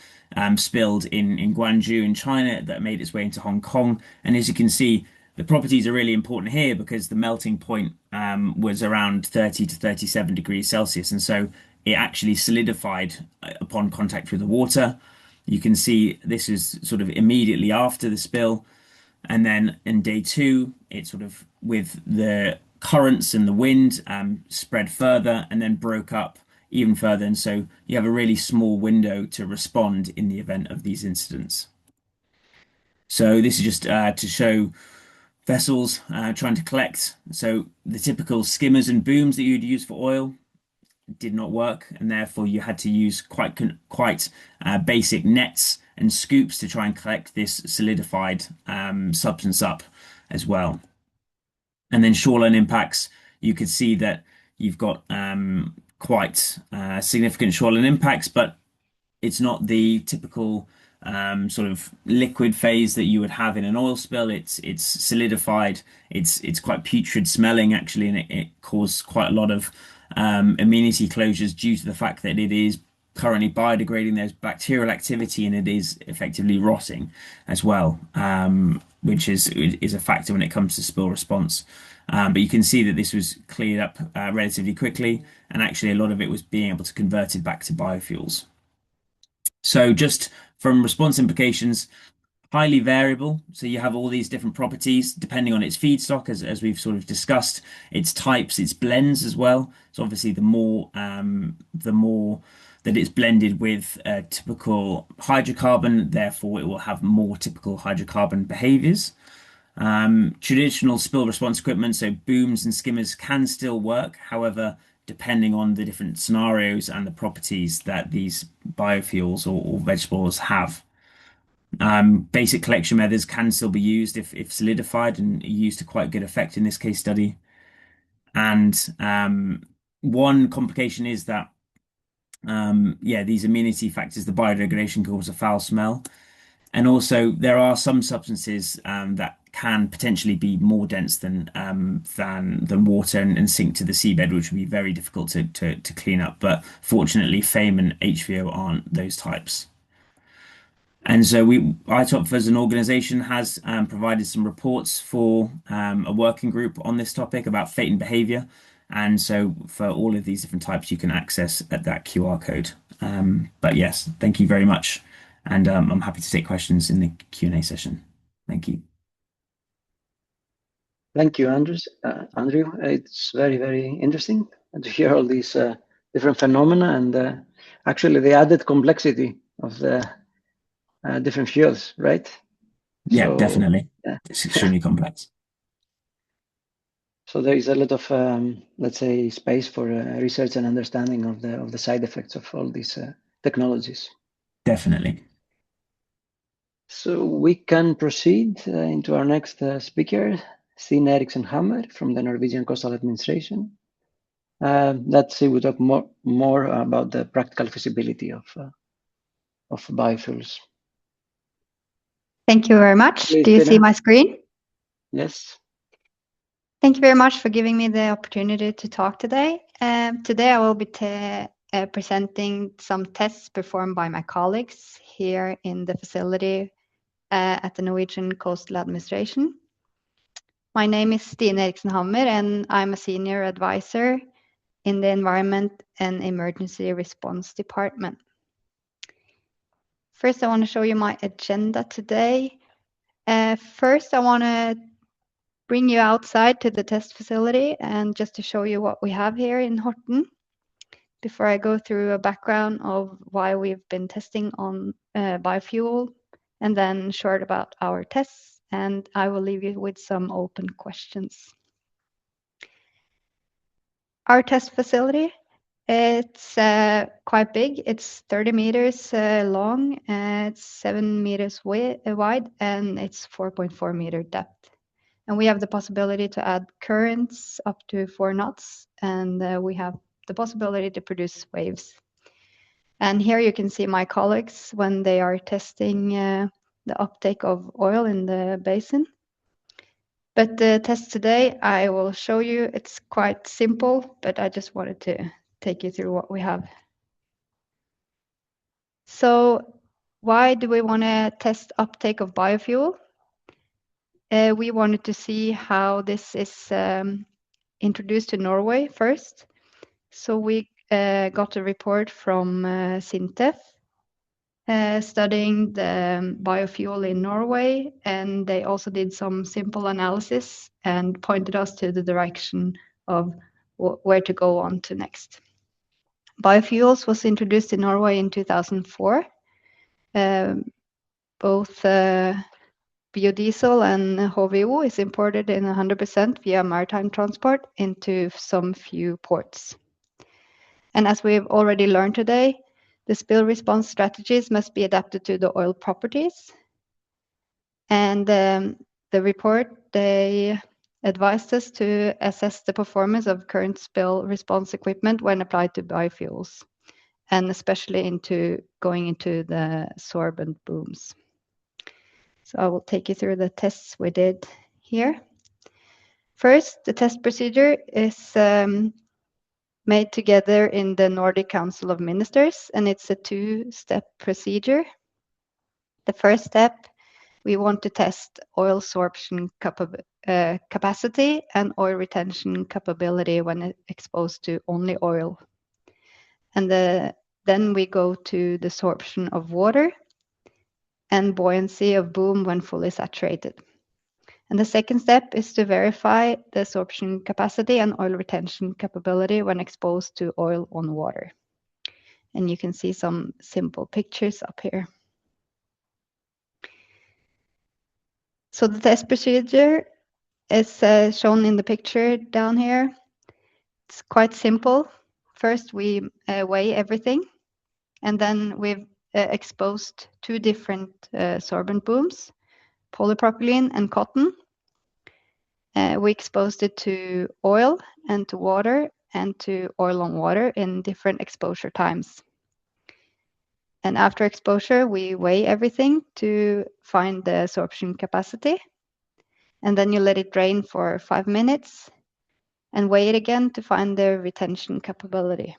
[SPEAKER 5] spilled in Guangzhou in China that made its way into Hong Kong. And as you can see, the properties are really important here because the melting point was around 30 to 37 degrees Celsius. And so it actually solidified upon contact with the water. You can see this is sort of immediately after the spill. And then in day two, it sort of, with the currents and the wind, spread further and then broke up even further. And so you have a really small window to respond in the event of these incidents. So this is just to show vessels trying to collect. So the typical skimmers and booms that you'd use for oil did not work, and therefore you had to use quite basic nets and scoops to try and collect this solidified substance up as well. And then shoreline impacts, you could see that you've got quite significant shoreline impacts, but it's not the typical sort of liquid phase that you would have in an oil spill. It's solidified. It's quite putrid smelling actually, and it caused quite a lot of amenity closures due to the fact that it is currently biodegrading. There's bacterial activity, and it is effectively rotting as well, which is a factor when it comes to spill response. But you can see that this was cleared up relatively quickly, and actually a lot of it was being able to convert it back to biofuels. So just from response implications, highly variable. So you have all these different properties depending on its feedstock, as we've sort of discussed, its types, its blends as well. So obviously the more that it's blended with a typical hydrocarbon, therefore it will have more typical hydrocarbon behaviors. Traditional spill response equipment, so booms and skimmers, can still work. However, depending on the different scenarios and the properties that these biofuels or vegetables have. Basic collection methods can still be used if solidified, and used to quite good effect in this case study. And one complication is that these amenity factors, the biodegradation, cause a foul smell. And also there are some substances that can potentially be more dense than water and sink to the seabed, which would be very difficult to clean up. But fortunately, FAME and HVO aren't those types. And so ITOP as an organization has provided some reports for a working group on this topic about fate and behavior. And so for all of these different types, you can access at that QR code. But yes, thank you very much. And I'm happy to take questions in the Q&A session. Thank you.
[SPEAKER 1] Thank you, Andrew. It's very, very interesting to hear all these different phenomena, and actually the added complexity of the different fuels, right?
[SPEAKER 5] Yeah, definitely. Yeah. It's extremely complex.
[SPEAKER 1] So there is a lot of, let's say, space for research and understanding of the side effects of all these technologies.
[SPEAKER 5] Definitely.
[SPEAKER 1] So we can proceed into our next speaker, Stine Eriksen Hammer from the Norwegian Coastal Administration. That she will talk more about the practical feasibility of biofuels.
[SPEAKER 6] Thank you very much.
[SPEAKER 1] Please,
[SPEAKER 6] Do you see
[SPEAKER 1] Stine.
[SPEAKER 6] my screen?
[SPEAKER 1] Yes.
[SPEAKER 6] Thank you very much for giving me the opportunity to talk today. Today I will be presenting some tests performed by my colleagues here in the facility at the Norwegian Coastal Administration. My name is Stine Eriksen Hammer and I'm a senior advisor in the Environment and Emergency Response Department. First, I want to show you my agenda today. First, I want to bring you outside to the test facility and just to show you what we have here in Horten before I go through a background of why we've been testing on biofuel and then short about our tests, and I will leave you with some open questions. Our test facility, it's quite big. It's 30 meters long, it's 7 meters wide, and it's 4.4 meter depth. And we have the possibility to add currents up to 4 knots, and we have the possibility to produce waves. And here you can see my colleagues when they are testing the uptake of oil in the basin. But the test today, I will show you, it's quite simple, but I just wanted to take you through what we have. So why do we want to test uptake of biofuel? We wanted to see how this is introduced to Norway first. So we got a report from SINTEF studying the biofuel in Norway, and they also did some simple analysis and pointed us to the direction of where to go on to next. Biofuels was introduced in Norway in 2004. Both biodiesel and HVO is imported in 100% via maritime transport into some few ports. And as we've already learned today, the spill response strategies must be adapted to the oil properties. And the report, they advised us to assess the performance of current spill response equipment when applied to biofuels, and especially going into the sorbent booms. So I will take you through the tests we did here. First, the test procedure is made together in the Nordic Council of Ministers, and it's a 2-step procedure. The first step, we want to test oil sorption capacity and oil retention capability when exposed to only oil. And then we go to the sorption of water and buoyancy of boom when fully saturated. And the second step is to verify the sorption capacity and oil retention capability when exposed to oil on water. And you can see some simple pictures up here. So the test procedure is shown in the picture down here. It's quite simple. First, we weigh everything, and then we've exposed 2 different sorbent booms, polypropylene and cotton. We exposed it to oil and to water and to oil on water in different exposure times. And after exposure, we weigh everything to find the sorption capacity. And then you let it drain for 5 minutes and weigh it again to find the retention capability.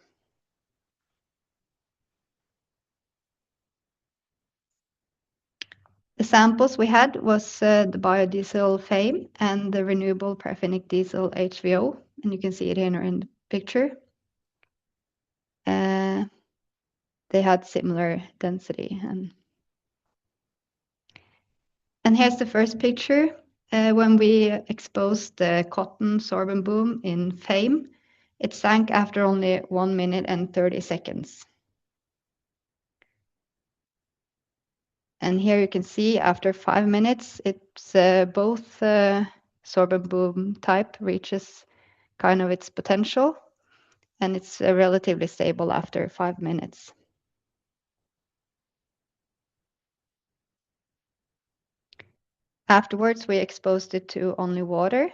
[SPEAKER 6] The samples we had was the biodiesel FAME and the renewable paraffinic diesel HVO, and you can see it here in the picture. They had similar density. And here's the first picture. When we exposed the cotton sorbent boom in FAME, it sank after only 1 minute and 30 seconds. And here you can see after 5 minutes, it's both sorbent boom type reaches kind of its potential, and it's relatively stable after 5 minutes. Afterwards, we exposed it to only water,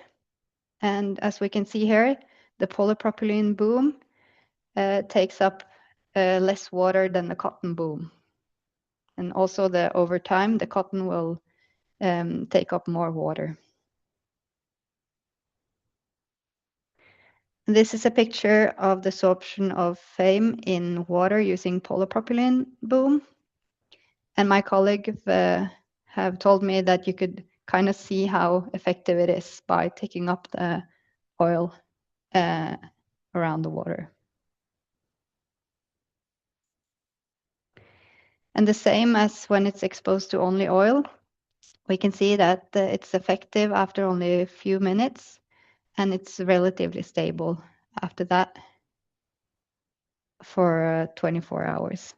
[SPEAKER 6] and as we can see here, the polypropylene boom takes up less water than the cotton boom. And also over time, the cotton will take up more water. This is a picture of the sorption of FAME in water using polypropylene boom. And my colleague have told me that you could kind of see how effective it is by taking up the oil around the water. And the same as when it's exposed to only oil, we can see that it's effective after only a few minutes, and it's relatively stable after that for 24 hours.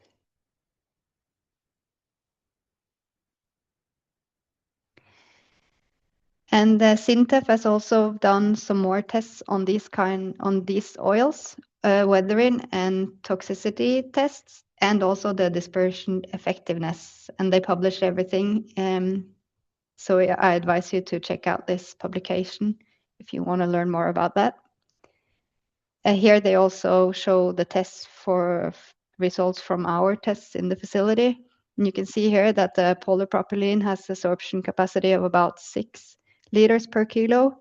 [SPEAKER 6] And SINTEF has also done some more tests on these oils, weathering and toxicity tests, and also the dispersion effectiveness. And they publish everything. So I advise you to check out this publication if you want to learn more about that. Here they also show the tests for results from our tests in the facility. And you can see here that the polypropylene has a sorption capacity of about 6 liters per kilo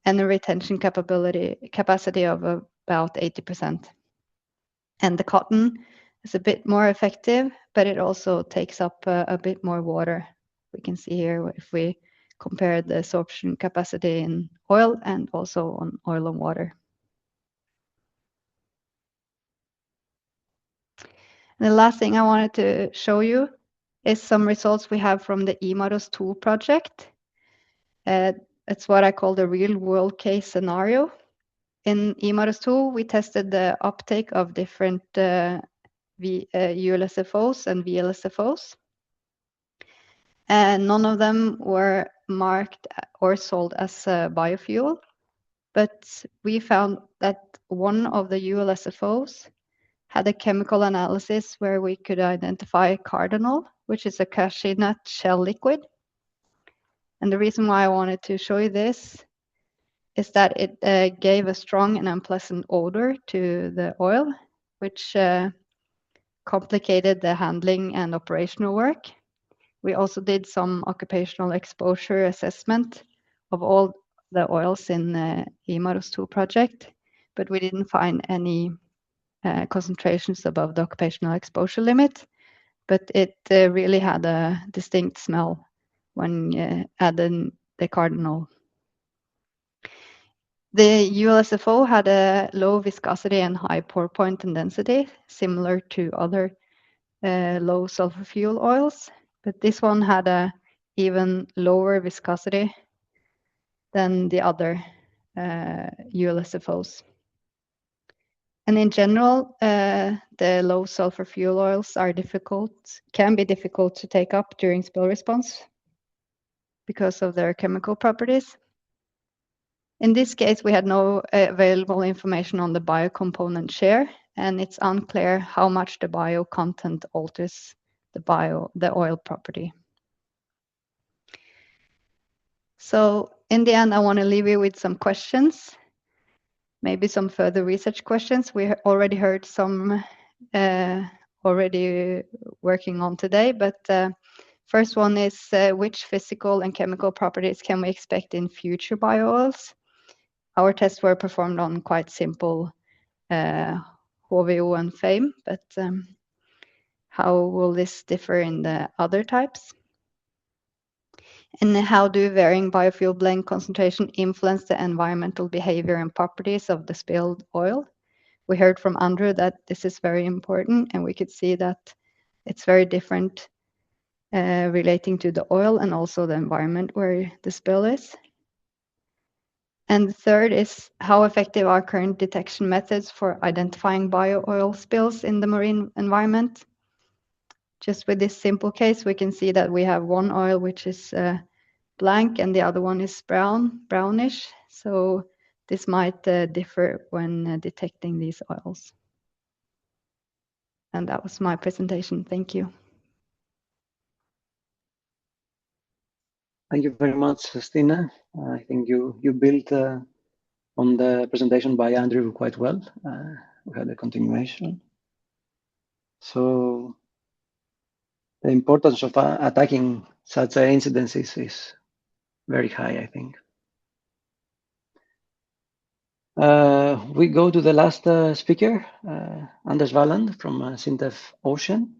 [SPEAKER 6] and a retention capacity of about 80%. And the cotton is a bit more effective, but it also takes up a bit more water. We can see here if we compare the sorption capacity in oil and also on oil and water. And the last thing I wanted to show you is some results we have from the EMAROS 2 project. It's what I call the real world case scenario. In EMAROS 2, we tested the uptake of different ULSFOs and VLSFOs. And none of them were marked or sold as a biofuel, but we found that one of the ULSFOs had a chemical analysis where we could identify cardinal, which is a cashew nut shell liquid. And the reason why I wanted to show you this is that it gave a strong and unpleasant odor to the oil, which complicated the handling and operational work. We also did some occupational exposure assessment of all the oils in the EMAROS 2 project, but we didn't find any concentrations above the occupational exposure limit, but it really had a distinct smell when added the cardinal. The ULSFO had a low viscosity and high pour point and density, similar to other low sulfur fuel oils, but this one had a even lower viscosity than the other ULSFOs. And in general, the low sulfur fuel oils can be difficult to take up during spill response because of their chemical properties. In this case, we had no available information on the biocomponent share, and it's unclear how much the bio content alters the oil property. So in the end, I want to leave you with some questions, maybe some further research questions. We already heard some already working on today, but first one is which physical and chemical properties can we expect in future bio-oils? Our tests were performed on quite simple HVO and FAME, but how will this differ in the other types? And how do varying biofuel blend concentration influence the environmental behavior and properties of the spilled oil? We heard from Andrew that this is very important, and we could see that it's very different relating to the oil and also the environment where the spill is. And the third is how effective are current detection methods for identifying bio-oil spills in the marine environment? Just with this simple case, we can see that we have one oil which is blank and the other one is brownish. So this might differ when detecting these oils. And that was my presentation. Thank you.
[SPEAKER 1] Thank you very much, Stina. I think you built on the presentation by Andrew quite well. We had a continuation. So the importance of attacking such incidences is very high, I think. We go to the last speaker, Anders Walland from Sintef Ocean,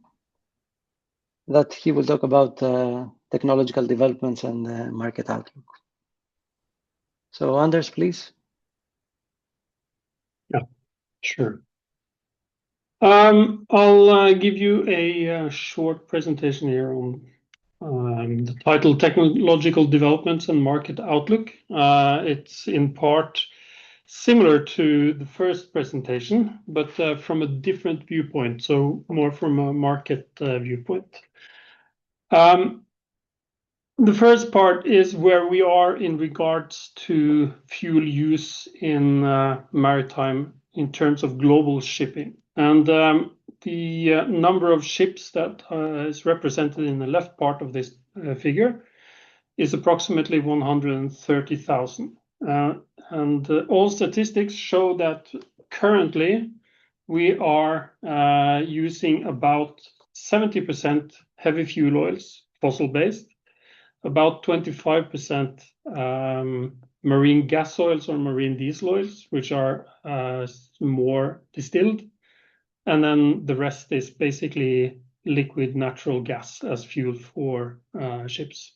[SPEAKER 1] that he will talk about technological developments and market outlook. So Anders, please.
[SPEAKER 7] Yeah, sure. I'll give you a short presentation here on the title Technological Developments and Market Outlook. It's in part similar to the first presentation, but from a different viewpoint, so more from a market viewpoint. The first part is where we are in regards to fuel use in maritime in terms of global shipping. And the number of ships that is represented in the left part of this figure is approximately 130,000. And all statistics show that currently we are using about 70% heavy fuel oils, fossil-based, about 25% marine gas oils or marine diesel oils, which are more distilled. And then the rest is basically liquid natural gas as fuel for ships.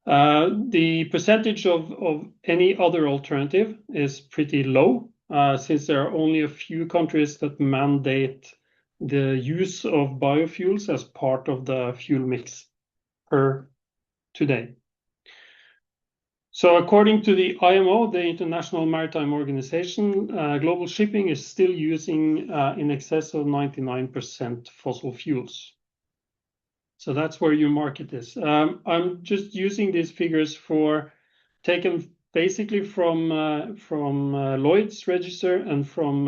[SPEAKER 7] The percentage of any other alternative is pretty low, since there are only a few countries that mandate the use of biofuels as part of the fuel mix per today. So according to the IMO, the International Maritime Organization, global shipping is still using in excess of 99% fossil fuels. So that's where your market is. I'm just using these figures taken basically from Lloyd's Register and from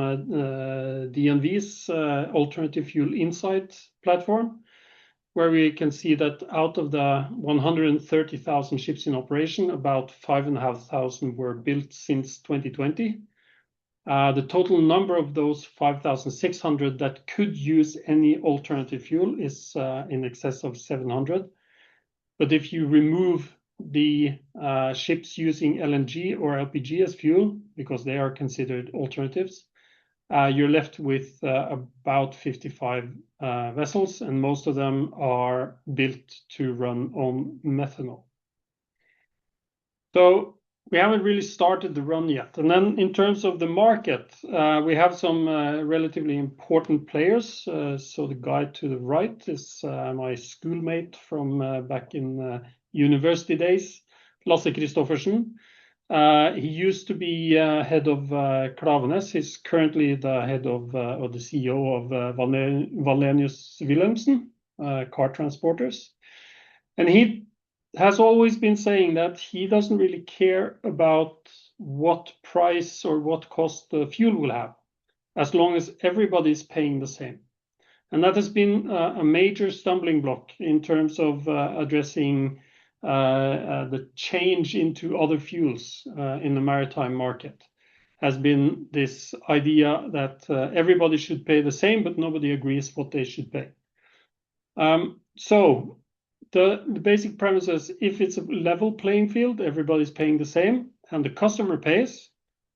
[SPEAKER 7] DNV's Alternative Fuel Insight platform, where we can see that out of the 130,000 ships in operation, about 5,500 were built since 2020. The total number of those 5,600 that could use any alternative fuel is in excess of 700. But if you remove the ships using LNG or LPG as fuel, because they are considered alternatives, you're left with about 55 vessels, and most of them are built to run on methanol. So we haven't really started the run yet. And then in terms of the market, we have some relatively important players. So the guy to the right is my schoolmate from back in university days, Lasse Kristoffersen. He used to be head of Klaveness. He's currently the head of or the CEO of Wallenius Wilhelmsen, car transporters. And he has always been saying that he doesn't really care about what price or what cost the fuel will have, as long as everybody's paying the same. And that has been a major stumbling block in terms of addressing the change into other fuels in the maritime market. Has been this idea that everybody should pay the same, but nobody agrees what they should pay. So the basic premise is, if it's a level playing field, everybody's paying the same, and the customer pays,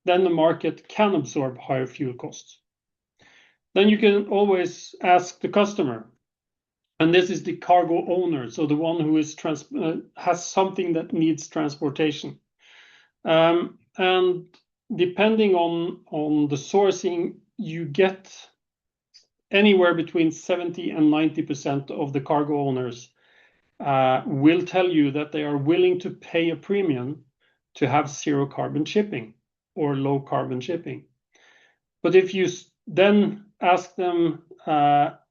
[SPEAKER 7] then the market can absorb higher fuel costs. Then you can always ask the customer, and this is the cargo owner, so the one who is has something that needs transportation. And depending on the sourcing, you get anywhere between 70 and 90% of the cargo owners will tell you that they are willing to pay a premium to have zero carbon shipping or low carbon shipping. But if you then ask them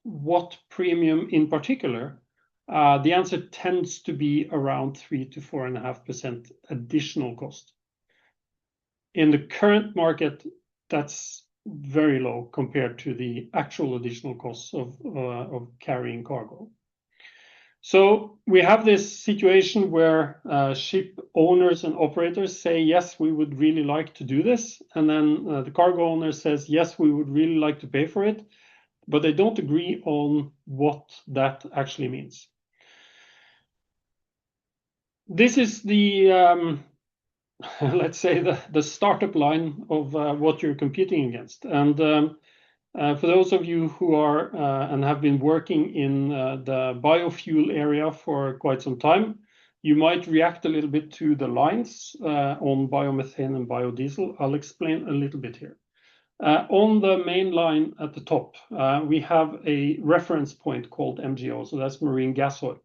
[SPEAKER 7] what premium in particular, the answer tends to be around 3 to 4.5% additional cost. In the current market, that's very low compared to the actual additional costs of carrying cargo. So we have this situation where ship owners and operators say, yes, we would really like to do this. And then the cargo owner says, yes, we would really like to pay for it. But they don't agree on what that actually means. This is the, let's say, the startup line of what you're competing against. And for those of you who are and have been working in the biofuel area for quite some time, you might react a little bit to the lines on biomethane and biodiesel. I'll explain a little bit here. On the main line at the top, we have a reference point called MGO, so that's marine gas oil.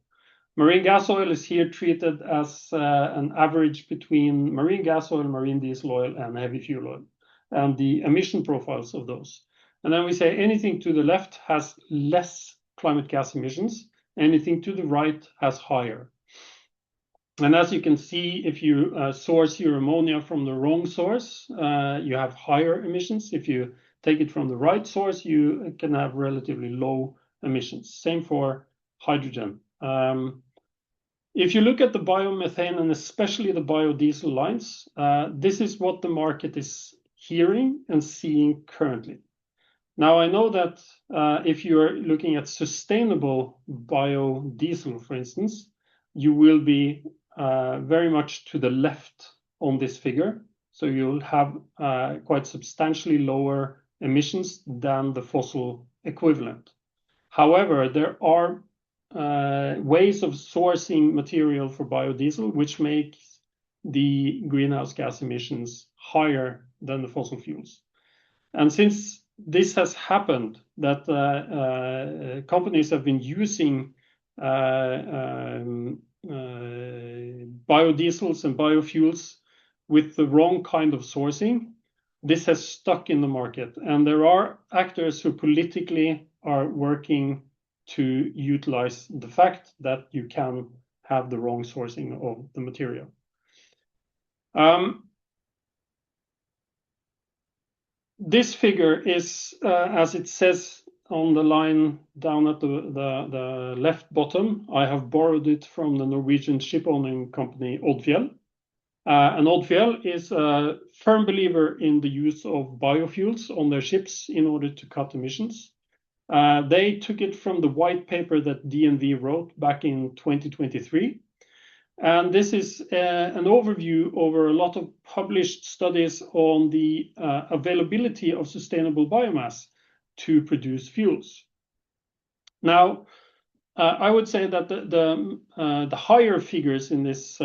[SPEAKER 7] Marine gas oil is here treated as an average between marine gas oil, marine diesel oil, and heavy fuel oil, and the emission profiles of those. And then we say anything to the left has less climate gas emissions, anything to the right has higher. And as you can see, if you source your ammonia from the wrong source, you have higher emissions. If you take it from the right source, you can have relatively low emissions. Same for hydrogen. If you look at the biomethane and especially the biodiesel lines, this is what the market is hearing and seeing currently. Now, I know that if you're looking at sustainable biodiesel, for instance, you will be very much to the left on this figure. So you'll have quite substantially lower emissions than the fossil equivalent. However, there are ways of sourcing material for biodiesel, which makes the greenhouse gas emissions higher than the fossil fuels. And since this has happened, that companies have been using biodiesels and biofuels with the wrong kind of sourcing, this has stuck in the market. And there are actors who politically are working to utilize the fact that you can have the wrong sourcing of the material. This figure is, as it says on the line down at the left bottom, I have borrowed it from the Norwegian ship-owning company Odfjell. And Odfjell is a firm believer in the use of biofuels on their ships in order to cut emissions. They took it from the white paper that DNV wrote back in 2023. And this is an overview over a lot of published studies on the availability of sustainable biomass to produce fuels. Now, I would say that the higher figures in this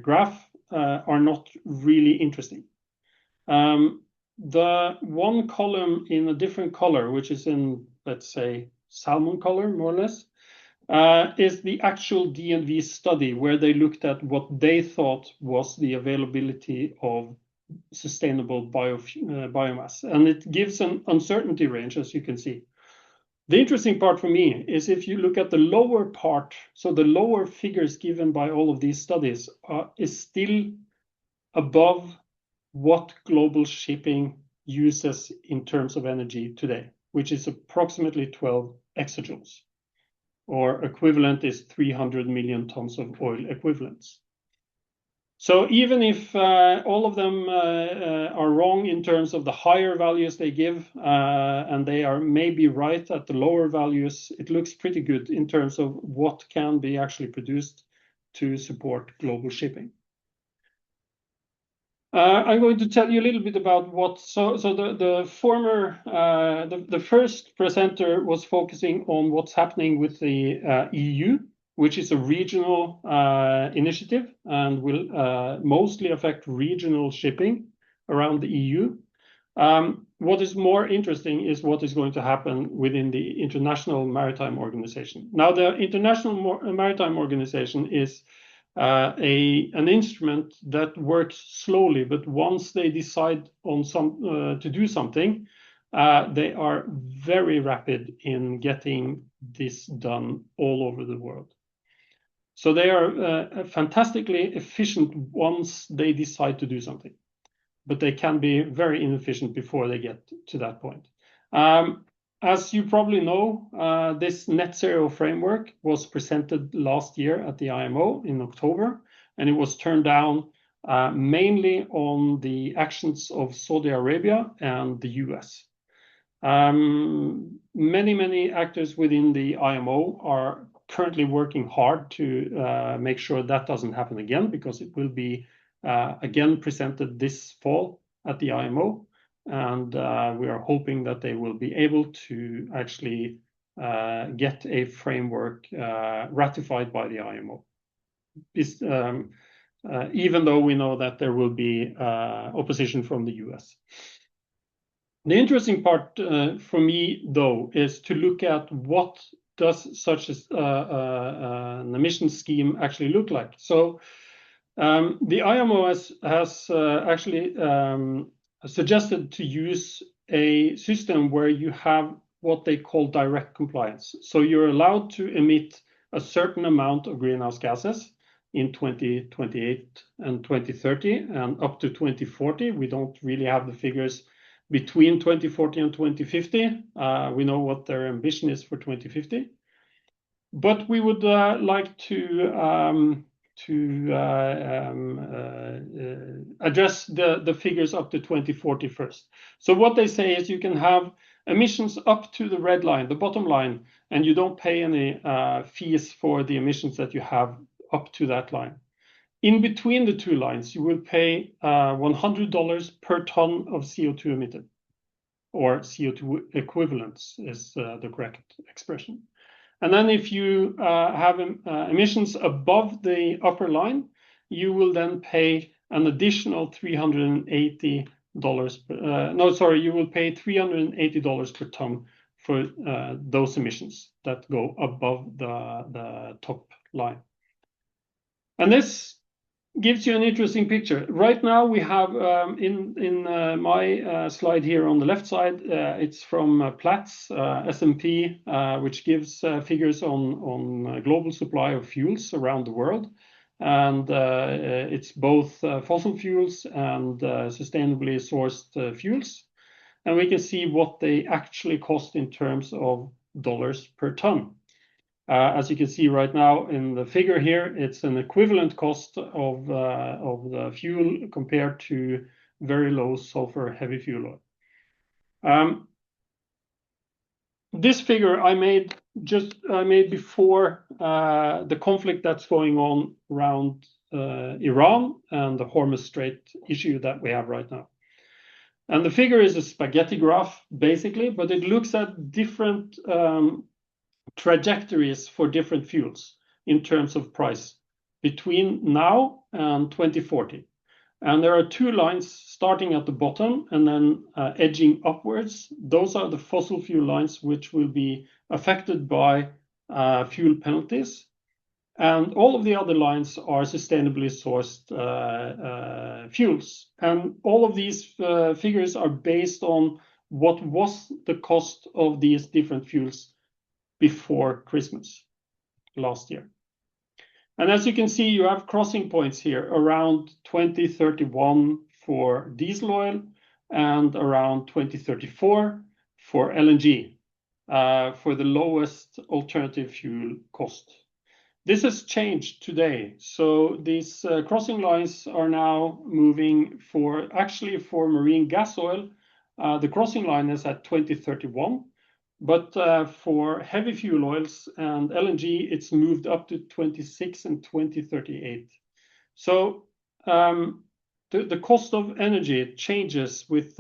[SPEAKER 7] graph are not really interesting. The one column in a different color, which is in, let's say, salmon color, more or less, is the actual DNV study where they looked at what they thought was the availability of sustainable biomass. And it gives an uncertainty range, as you can see. The interesting part for me is if you look at the lower part, so the lower figures given by all of these studies is still above what global shipping uses in terms of energy today, which is approximately 12 exajoules, or equivalent is 300 million tons of oil equivalents. So even if all of them are wrong in terms of the higher values they give, and they are maybe right at the lower values, it looks pretty good in terms of what can be actually produced to support global shipping. I'm going to tell you a little bit about what. So the first presenter was focusing on what's happening with the EU, which is a regional initiative and will mostly affect regional shipping around the EU. What is more interesting is what is going to happen within the International Maritime Organization. Now, the International Maritime Organization is an instrument that works slowly, but once they decide on to do something, they are very rapid in getting this done all over the world. So they are fantastically efficient once they decide to do something, but they can be very inefficient before they get to that point. As you probably know, this net zero framework was presented last year at the IMO in October, and it was turned down mainly on the actions of Saudi Arabia and the US. Many actors within the IMO are currently working hard to make sure that doesn't happen again, because it will be again presented this fall at the IMO, and we are hoping that they will be able to actually get a framework ratified by the IMO. Even though we know that there will be opposition from the US. The interesting part for me, though, is to look at what does such an emission scheme actually look like. So the IMO has actually suggested to use a system where you have what they call direct compliance. So you're allowed to emit a certain amount of greenhouse gases in 2028 and 2030 and up to 2040. We don't really have the figures between 2040 and 2050. We know what their ambition is for 2050. But we would like to address the figures up to 2040 first. So what they say is you can have emissions up to the red line, the bottom line, and you don't pay any fees for the emissions that you have up to that line. In between the two lines, you will pay $100 per ton of CO2 emitted, or CO2 equivalents is the correct expression. And then if you have emissions above the upper line, you will then pay an additional $380 you will pay $380 per ton for those emissions that go above the top line. And this gives you an interesting picture. Right now we have in my slide here on the left side, it's from Platts S&P, which gives figures on global supply of fuels around the world. And it's both fossil fuels and sustainably sourced fuels. And we can see what they actually cost in terms of dollars per ton. As you can see right now in the figure here, it's an equivalent cost of the fuel compared to very low sulfur heavy fuel oil. This figure I made before the conflict that's going on around Iran and the Hormuz Strait issue that we have right now. And the figure is a spaghetti graph, basically, but it looks at different trajectories for different fuels in terms of price between now and 2040. And there are two lines starting at the bottom and then edging upwards. Those are the fossil fuel lines which will be affected by fuel penalties. And all of the other lines are sustainably sourced fuels. And all of these figures are based on what was the cost of these different fuels before Christmas last year. And as you can see, you have crossing points here around 2031 for diesel oil and around 2034 for LNG, for the lowest alternative fuel cost. This has changed today. So these crossing lines are now moving for marine gas oil. The crossing line is at 2031. But for heavy fuel oils and LNG, it's moved up to 26 and 2038. So the cost of energy changes with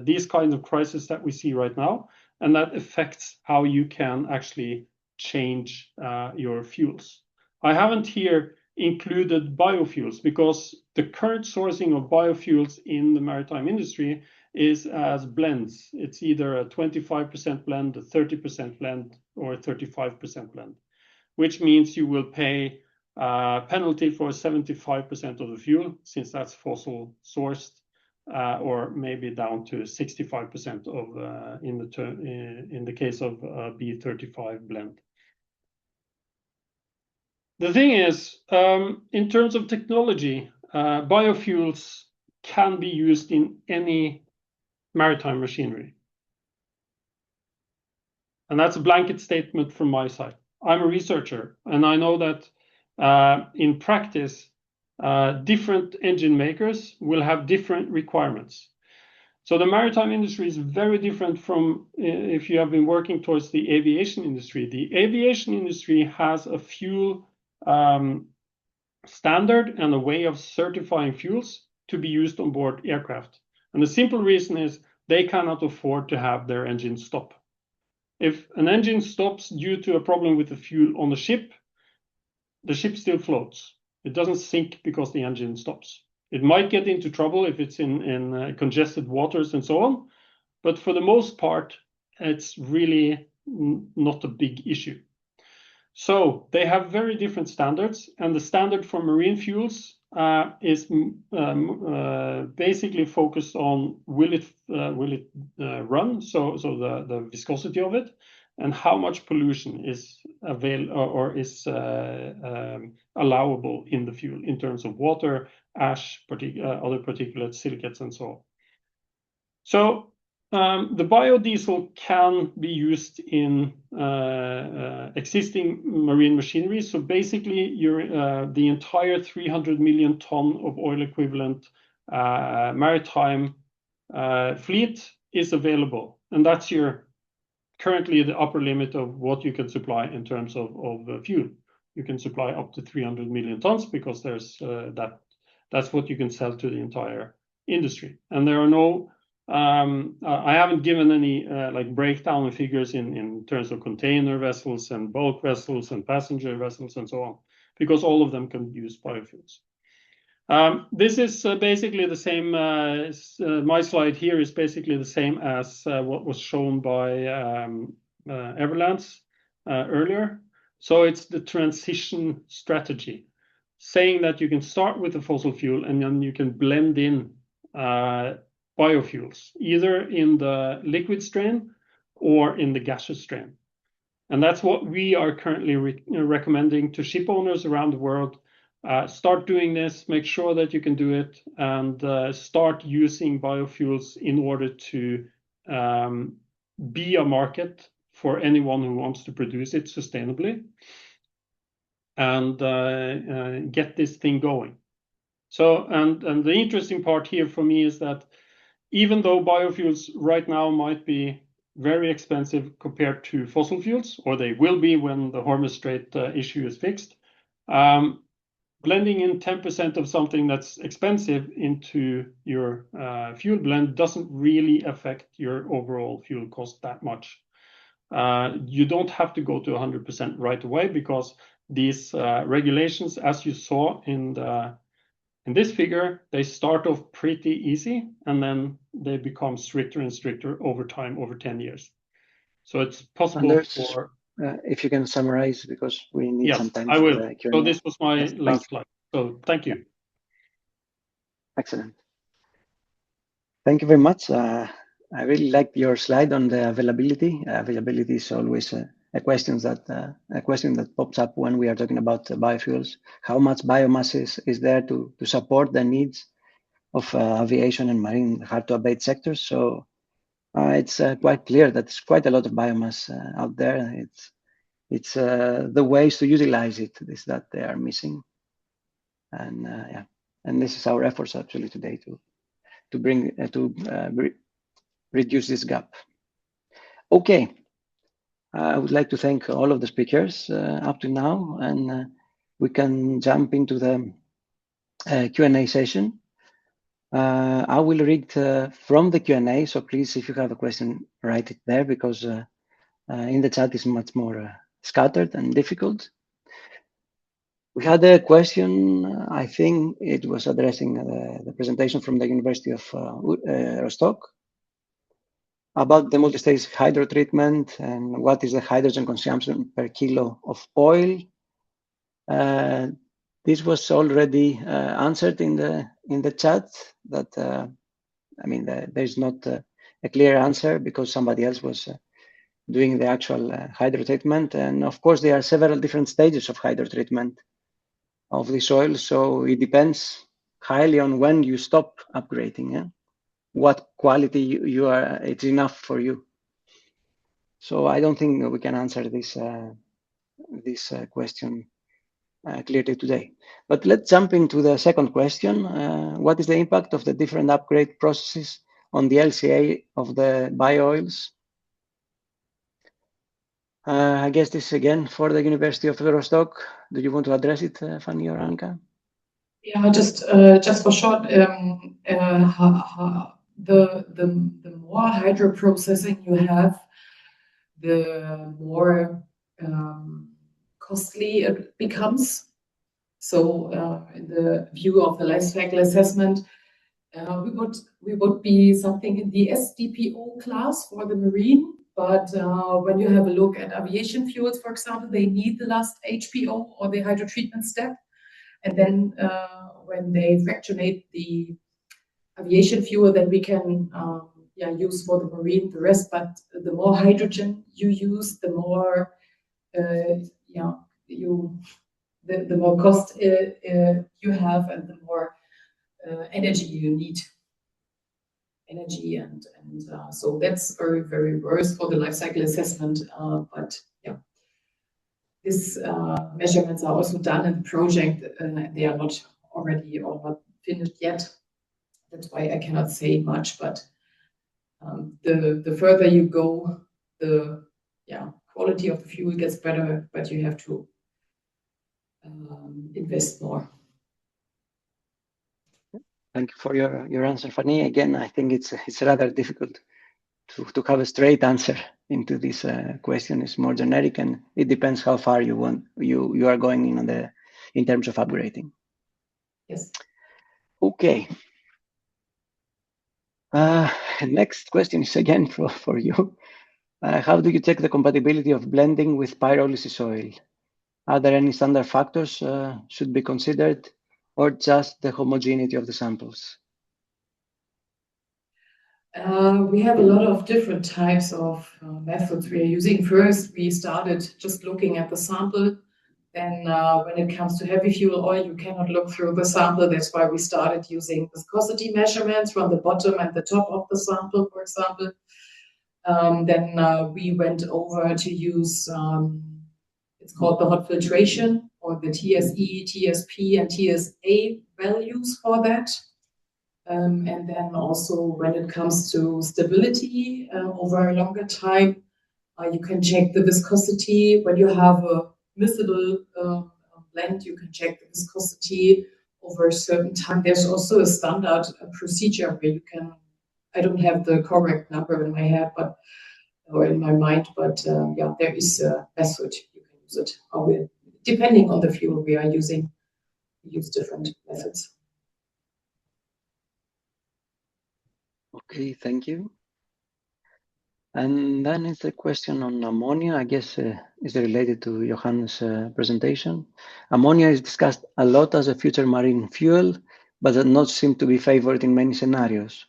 [SPEAKER 7] these kinds of crises that we see right now, and that affects how you can actually change your fuels. I haven't here included biofuels because the current sourcing of biofuels in the maritime industry is as blends. It's either a 25% blend, a 30% blend, or a 35% blend, which means you will pay a penalty for 75% of the fuel, since that's fossil sourced, or maybe down to 65% of in the case of B35 blend. The thing is, in terms of technology, biofuels can be used in any maritime machinery. And that's a blanket statement from my side. I'm a researcher, and I know that in practice, different engine makers will have different requirements. So the maritime industry is very different from if you have been working towards the aviation industry. The aviation industry has a fuel standard and a way of certifying fuels to be used on board aircraft. And the simple reason is they cannot afford to have their engine stop. If an engine stops due to a problem with the fuel on the ship still floats. It doesn't sink because the engine stops. It might get into trouble if it's in congested waters and so on, but for the most part, it's really not a big issue. So they have very different standards, and the standard for marine fuels is basically focused on will it run, so the viscosity of it, and how much pollution is available or is allowable in the fuel in terms of water, ash, other particulates, silicates, and so on. So the biodiesel can be used in existing marine machinery. So basically, the entire 300 million ton of oil equivalent maritime fleet is available, and that's currently the upper limit of what you can supply in terms of fuel. You can supply up to 300 million tons because there's that's what you can sell to the entire industry, and there are no. I haven't given any like breakdown of figures in terms of container vessels and bulk vessels and passenger vessels and so on, because all of them can use biofuels. This is basically the same. My slide here is basically the same as what was shown by Everlands earlier. So it's the transition strategy, saying that you can start with the fossil fuel and then you can blend in biofuels, either in the liquid strain or in the gaseous strain. And that's what we are currently recommending to ship owners around the world. Start doing this, make sure that you can do it, and start using biofuels in order to be a market for anyone who wants to produce it sustainably and get this thing going. So, and the interesting part here for me is that even though biofuels right now might be very expensive compared to fossil fuels, or they will be when the Hormuz Strait issue is fixed, blending in 10% of something that's expensive into your fuel blend doesn't really affect your overall fuel cost that much. You don't have to go to 100% right away, because these regulations, as you saw in this figure, they start off pretty easy and then they become stricter and stricter over time, over 10 years. So it's possible for...
[SPEAKER 1] if you can summarize, because we need some time.
[SPEAKER 7] Yes, I will. So this was my last slide. So thank you.
[SPEAKER 1] Excellent. Thank you very much. I really like your slide on the availability. Availability is always a question that pops up when we are talking about biofuels. How much biomass is there to support the needs of aviation and marine hard-to-abate sectors? So it's quite clear that there's quite a lot of biomass out there. It's the ways to utilize it is that they are missing, and yeah, and this is our efforts actually today to reduce this gap. Okay. I would like to thank all of the speakers up to now, and we can jump into the Q&A session. I will read from the Q&A, so please, if you have a question, write it there, because in the chat is much more scattered and difficult. We had a question, I think it was addressing the presentation from the University of Rostock, about the multi-stage hydro treatment and what is the hydrogen consumption per kilo of oil. This was already answered in the chat, that I mean, there's not a clear answer because somebody else was doing the actual hydrotreatment. And of course, there are several different stages of hydrotreatment of the soil. So it depends highly on when you stop upgrading, yeah? What quality you are, it's enough for you. So I don't think we can answer this question clearly today. But let's jump into the second question. What is the impact of the different upgrade processes on the LCA of the bio-oils? I guess this is again for the University of Rostock. Do you want to address it, Fanny or Anka?
[SPEAKER 3] Yeah, just for short, the more hydro processing you have, the more costly it becomes. So in the view of the life cycle assessment, we would be something in the SDPO class for the marine. But when you have a look at aviation fuels, for example, they need the last HPO or the hydrotreatment step. And then when they fractionate the aviation fuel, then we can use for the marine the rest. But the more hydrogen you use, the more the more cost you have, and the more energy you need. And so that's very, very worse for the life cycle assessment. But yeah, these measurements are also done in the project. They are not already or not finished yet. That's why I cannot say much. But the further you go, the quality of the fuel gets better, but you have to invest more.
[SPEAKER 1] Thank you for your answer, Fanny. Again, I think it's rather difficult to have a straight answer into this question. It's more generic, and it depends how far you are going in terms of upgrading.
[SPEAKER 3] Yes.
[SPEAKER 1] Okay. Next question is again for you. How do you check the compatibility of blending with pyrolysis oil? Are there any standard factors should be considered, or just the homogeneity of the samples?
[SPEAKER 3] We have a lot of different types of methods we are using. First, we started just looking at the sample. Then when it comes to heavy fuel oil, you cannot look through the sample. That's why we started using viscosity measurements from the bottom and the top of the sample, for example. Then we went over to use, it's called the hot filtration, or the TSE, TSP, and TSA values for that. And then also when it comes to stability over a longer time, you can check the viscosity. When you have a miscible blend, you can check the viscosity over a certain time. There's also a standard procedure where you can, I don't have the correct number in my head, or in my mind, but there is a method you can use it. Depending on the fuel we are using, we use different methods.
[SPEAKER 1] Okay, thank you. And then it's a question on ammonia. I guess is related to Johannes' presentation. Ammonia is discussed a lot as a future marine fuel, but does not seem to be favored in many scenarios.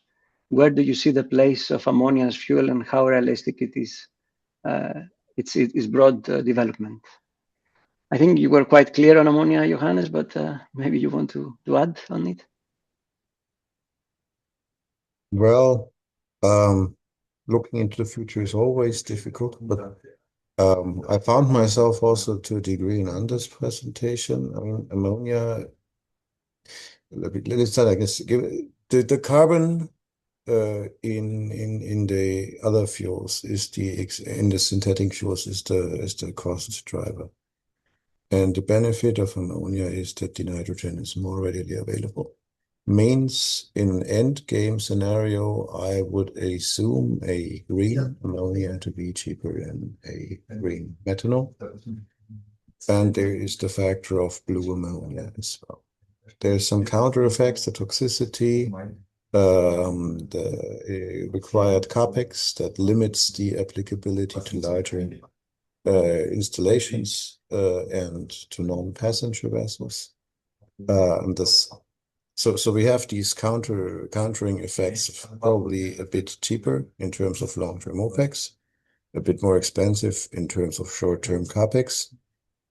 [SPEAKER 1] Where do you see the place of ammonia as fuel, and how realistic it is its broad development? I think you were quite clear on ammonia, Johannes, but maybe you want to add on it?
[SPEAKER 8] Well, looking into the future is always difficult, but I found myself also to a degree in Anders' presentation. I mean, ammonia, let's start, I guess, the carbon in the other fuels in the synthetic fuels is the cost driver. And the benefit of ammonia is that the nitrogen is more readily available. Means in an end game scenario, I would assume a green ammonia to be cheaper than a green methanol. And there is the factor of blue ammonia as well. There's some counter effects, the toxicity, the required capex that limits the applicability to larger installations and to non-passenger vessels. And this So we have these countering effects, probably a bit cheaper in terms of long-term OPEX, a bit more expensive in terms of short-term CAPEX.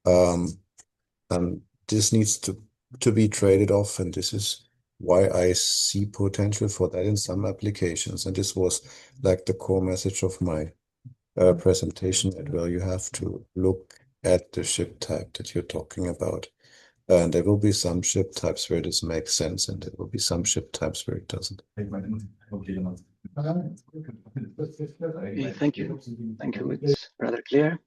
[SPEAKER 8] And this needs to be traded off, and this is why I see potential for that in some applications. And this was like the core message of my presentation as well. You have to look at the ship type that you're talking about. And there will be some ship types where this makes sense, and there will be some ship types where it doesn't.
[SPEAKER 1] Okay, thank you. Thank you. It's rather clear.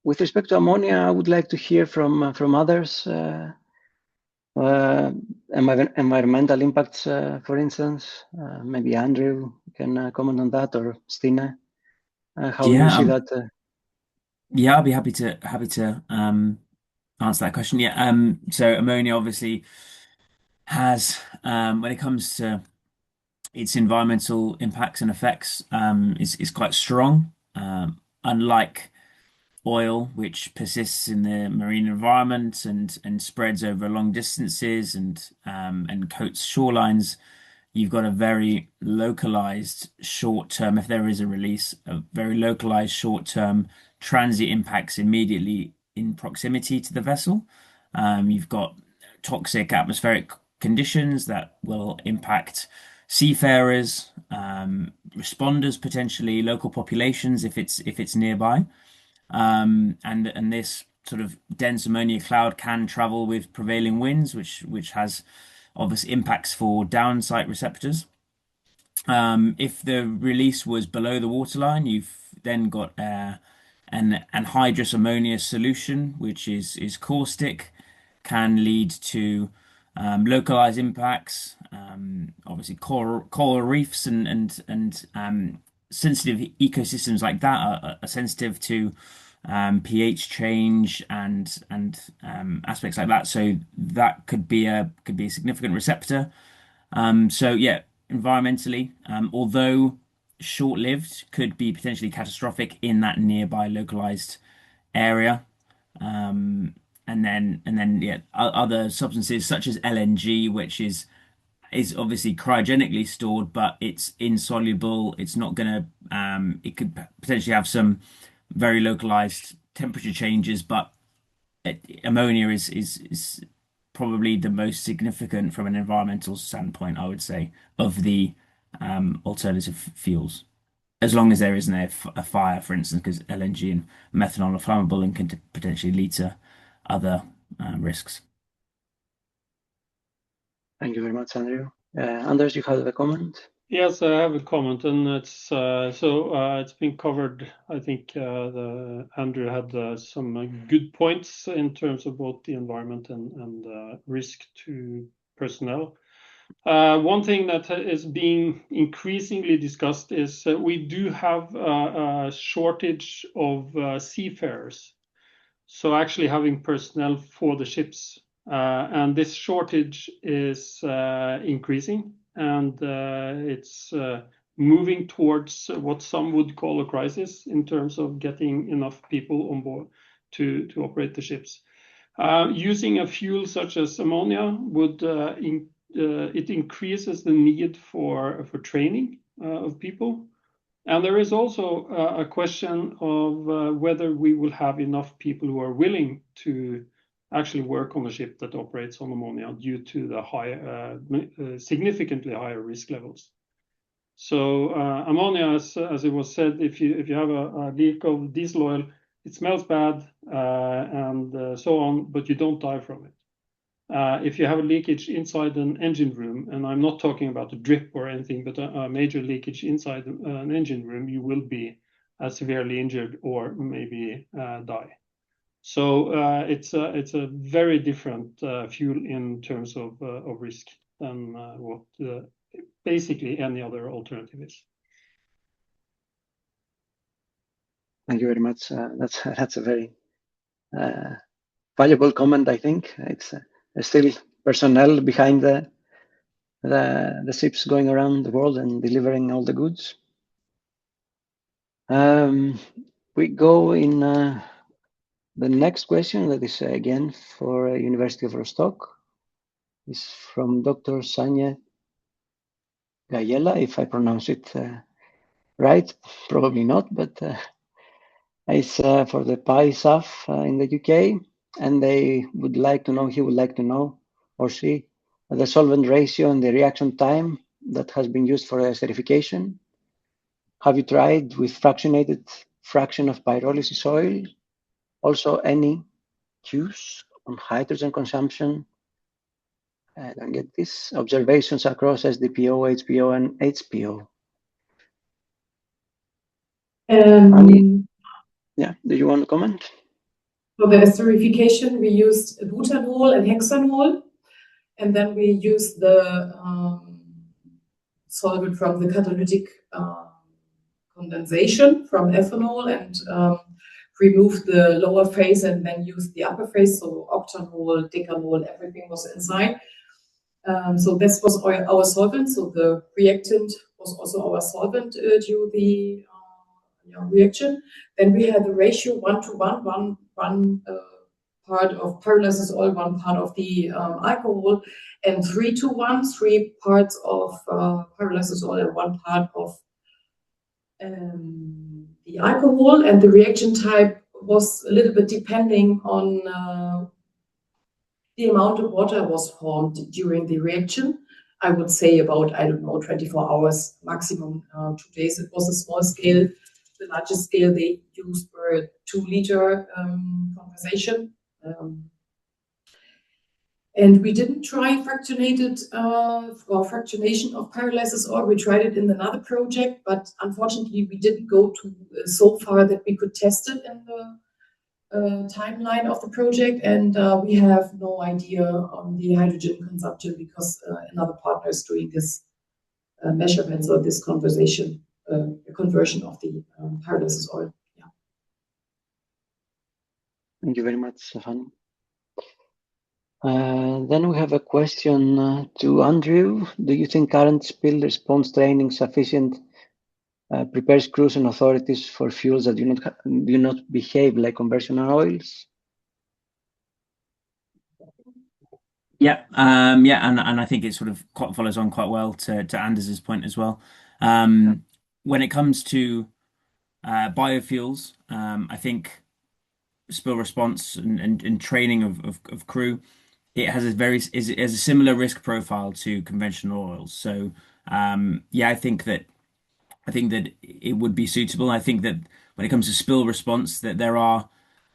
[SPEAKER 1] With respect to ammonia, I would like to hear from others. Environmental impacts, for instance. Maybe Andrew can comment on that, or Stine. How do you see that?
[SPEAKER 5] Yeah, I'll be happy to answer that question. Yeah. So ammonia obviously has, when it comes to its environmental impacts and effects, is quite strong. Unlike oil, which persists in the marine environment and spreads over long distances and coats shorelines, you've got a very localized short-term, if there is a release, a very localized short-term transient impacts immediately in proximity to the vessel. You've got toxic atmospheric conditions that will impact seafarers, responders, potentially local populations if it's nearby. And this sort of dense ammonia cloud can travel with prevailing winds, which has obvious impacts for downsite receptors. If the release was below the waterline, you've then got an anhydrous ammonia solution, which is caustic, can lead to localized impacts. Obviously, coral reefs and sensitive ecosystems like that are sensitive to pH change and aspects like that. So that could be a significant receptor. So yeah, environmentally, although short-lived, could be potentially catastrophic in that nearby localized area. And then yeah, other substances such as LNG, which is obviously cryogenically stored, but it's insoluble. It's not going to. It could potentially have some very localized temperature changes, but ammonia is probably the most significant from an environmental standpoint, I would say, of the alternative fuels. As long as there isn't a fire, for instance, because LNG and methanol are flammable and can potentially lead to other risks.
[SPEAKER 1] Thank you very much, Andrew. Anders, you have a comment?
[SPEAKER 7] Yes, I have a comment, and it's it's been covered. I think Andrew had some good points in terms of both the environment and risk to personnel. One thing that is being increasingly discussed is we do have a shortage of seafarers. So actually having personnel for the ships, and this shortage is increasing, and it's moving towards what some would call a crisis in terms of getting enough people on board to operate the ships. Using a fuel such as ammonia would it increases the need for training of people. And there is also a question of whether we will have enough people who are willing to actually work on a ship that operates on ammonia due to the significantly higher risk levels. So ammonia, as it was said, if you have a leak of diesel oil, it smells bad and so on, but you don't die from it. If you have a leakage inside an engine room, and I'm not talking about a drip or anything, but a major leakage inside an engine room, you will be severely injured or maybe die. So it's a very different fuel in terms of risk than what basically any other alternative is.
[SPEAKER 1] Thank you very much. That's a very valuable comment. I think it's still personnel behind the ships going around the world and delivering all the goods. We go in the next question that is again for University of Rostock. is from Dr. Sanya Gayela, if I pronounce it right. Probably not, but it's for the PISAF in the UK, and they would like to know, he would like to know, or she, the solvent ratio and the reaction time that has been used for esterification. Have you tried with fractionated fraction of pyrolysis oil? Also, any cues on hydrogen consumption? I don't get this. Observations across SDPO, HPO, and HPO. Yeah, do you want to comment?
[SPEAKER 3] For the esterification, we used butanol and hexanol, and then we used the solvent from the catalytic condensation from ethanol and removed the lower phase and then used the upper phase, so octanol, decanol, everything was inside. So this was our solvent, so the reactant was also our solvent due the reaction. Then we had the ratio 1:1, one part of pyrolysis oil, one part of the alcohol, and 3:1, 3 parts of pyrolysis oil and 1 part of the alcohol. And the reaction type was a little bit depending on the amount of water was formed during the reaction. I would say about, I don't know, 24 hours, maximum 2 days. It was a small scale. The largest scale they used were 2-liter conversation. And we didn't try fractionated or fractionation of pyrolysis oil. We tried it in another project, but unfortunately we didn't go to so far that we could test it in the timeline of the project, and we have no idea on the hydrogen consumption because another partner is doing this measurements or this conversion of the pyrolysis oil. Yeah.
[SPEAKER 1] Thank you very much, Stefan. Then we have a question to Andrew. Do you think current spill response training sufficient prepares crews and authorities for fuels that do not behave like conventional oils?
[SPEAKER 5] Yeah, and I think it sort of follows on quite well to Anders's point as well. When it comes to biofuels, I think spill response and training of crew, it has a similar risk profile to conventional oils. So yeah, I think that it would be suitable. I think that when it comes to spill response, that there are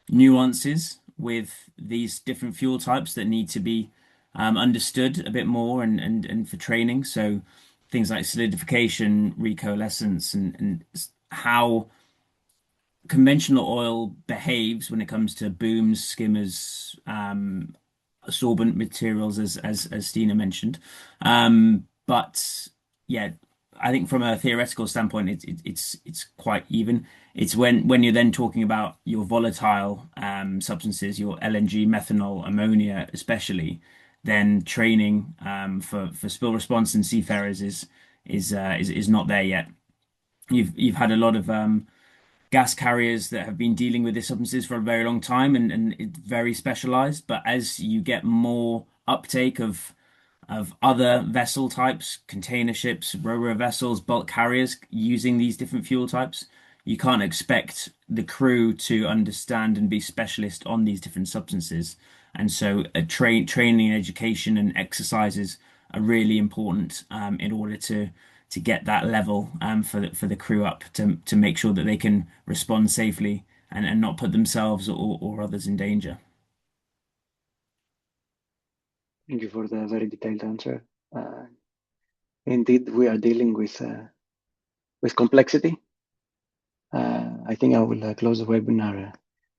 [SPEAKER 5] nuances with these different fuel types that need to be understood a bit more and for training. So things like solidification, recoalescence, and how conventional oil behaves when it comes to booms, skimmers, sorbent materials, as Stina mentioned. But yeah, I think from a theoretical standpoint, it's quite even. It's when you're then talking about your volatile substances, your LNG, methanol, ammonia, especially, then training for spill response and seafarers is not there yet. You've had a lot of gas carriers that have been dealing with these substances for a very long time and it's very specialized. But as you get more uptake of other vessel types, container ships, ro-ro vessels, bulk carriers using these different fuel types, you can't expect the crew to understand and be specialist on these different substances. And so training, education, and exercises are really important in order to get that level for the crew up to make sure that they can respond safely and not put themselves or others in danger.
[SPEAKER 1] Thank you for the very detailed answer. Indeed, we are dealing with complexity. I think I will close the webinar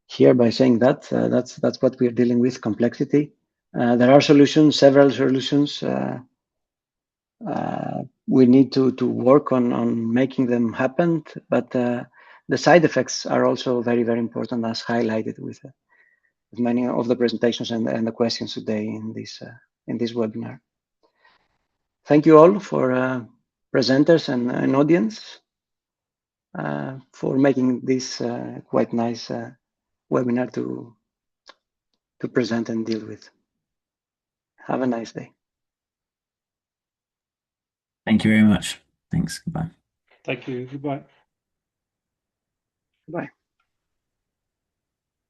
[SPEAKER 1] here by saying that that's what we are dealing with, complexity. There are solutions, several solutions. We need to work on making them happen, but the side effects are also very, very important, as highlighted with many of the presentations and the questions today in this webinar. Thank you all for presenters and audience for making this quite nice webinar to present and deal with. Have a nice day.
[SPEAKER 5] Thank you very much. Thanks. Goodbye.
[SPEAKER 7] Thank you. Goodbye.
[SPEAKER 1] Bye.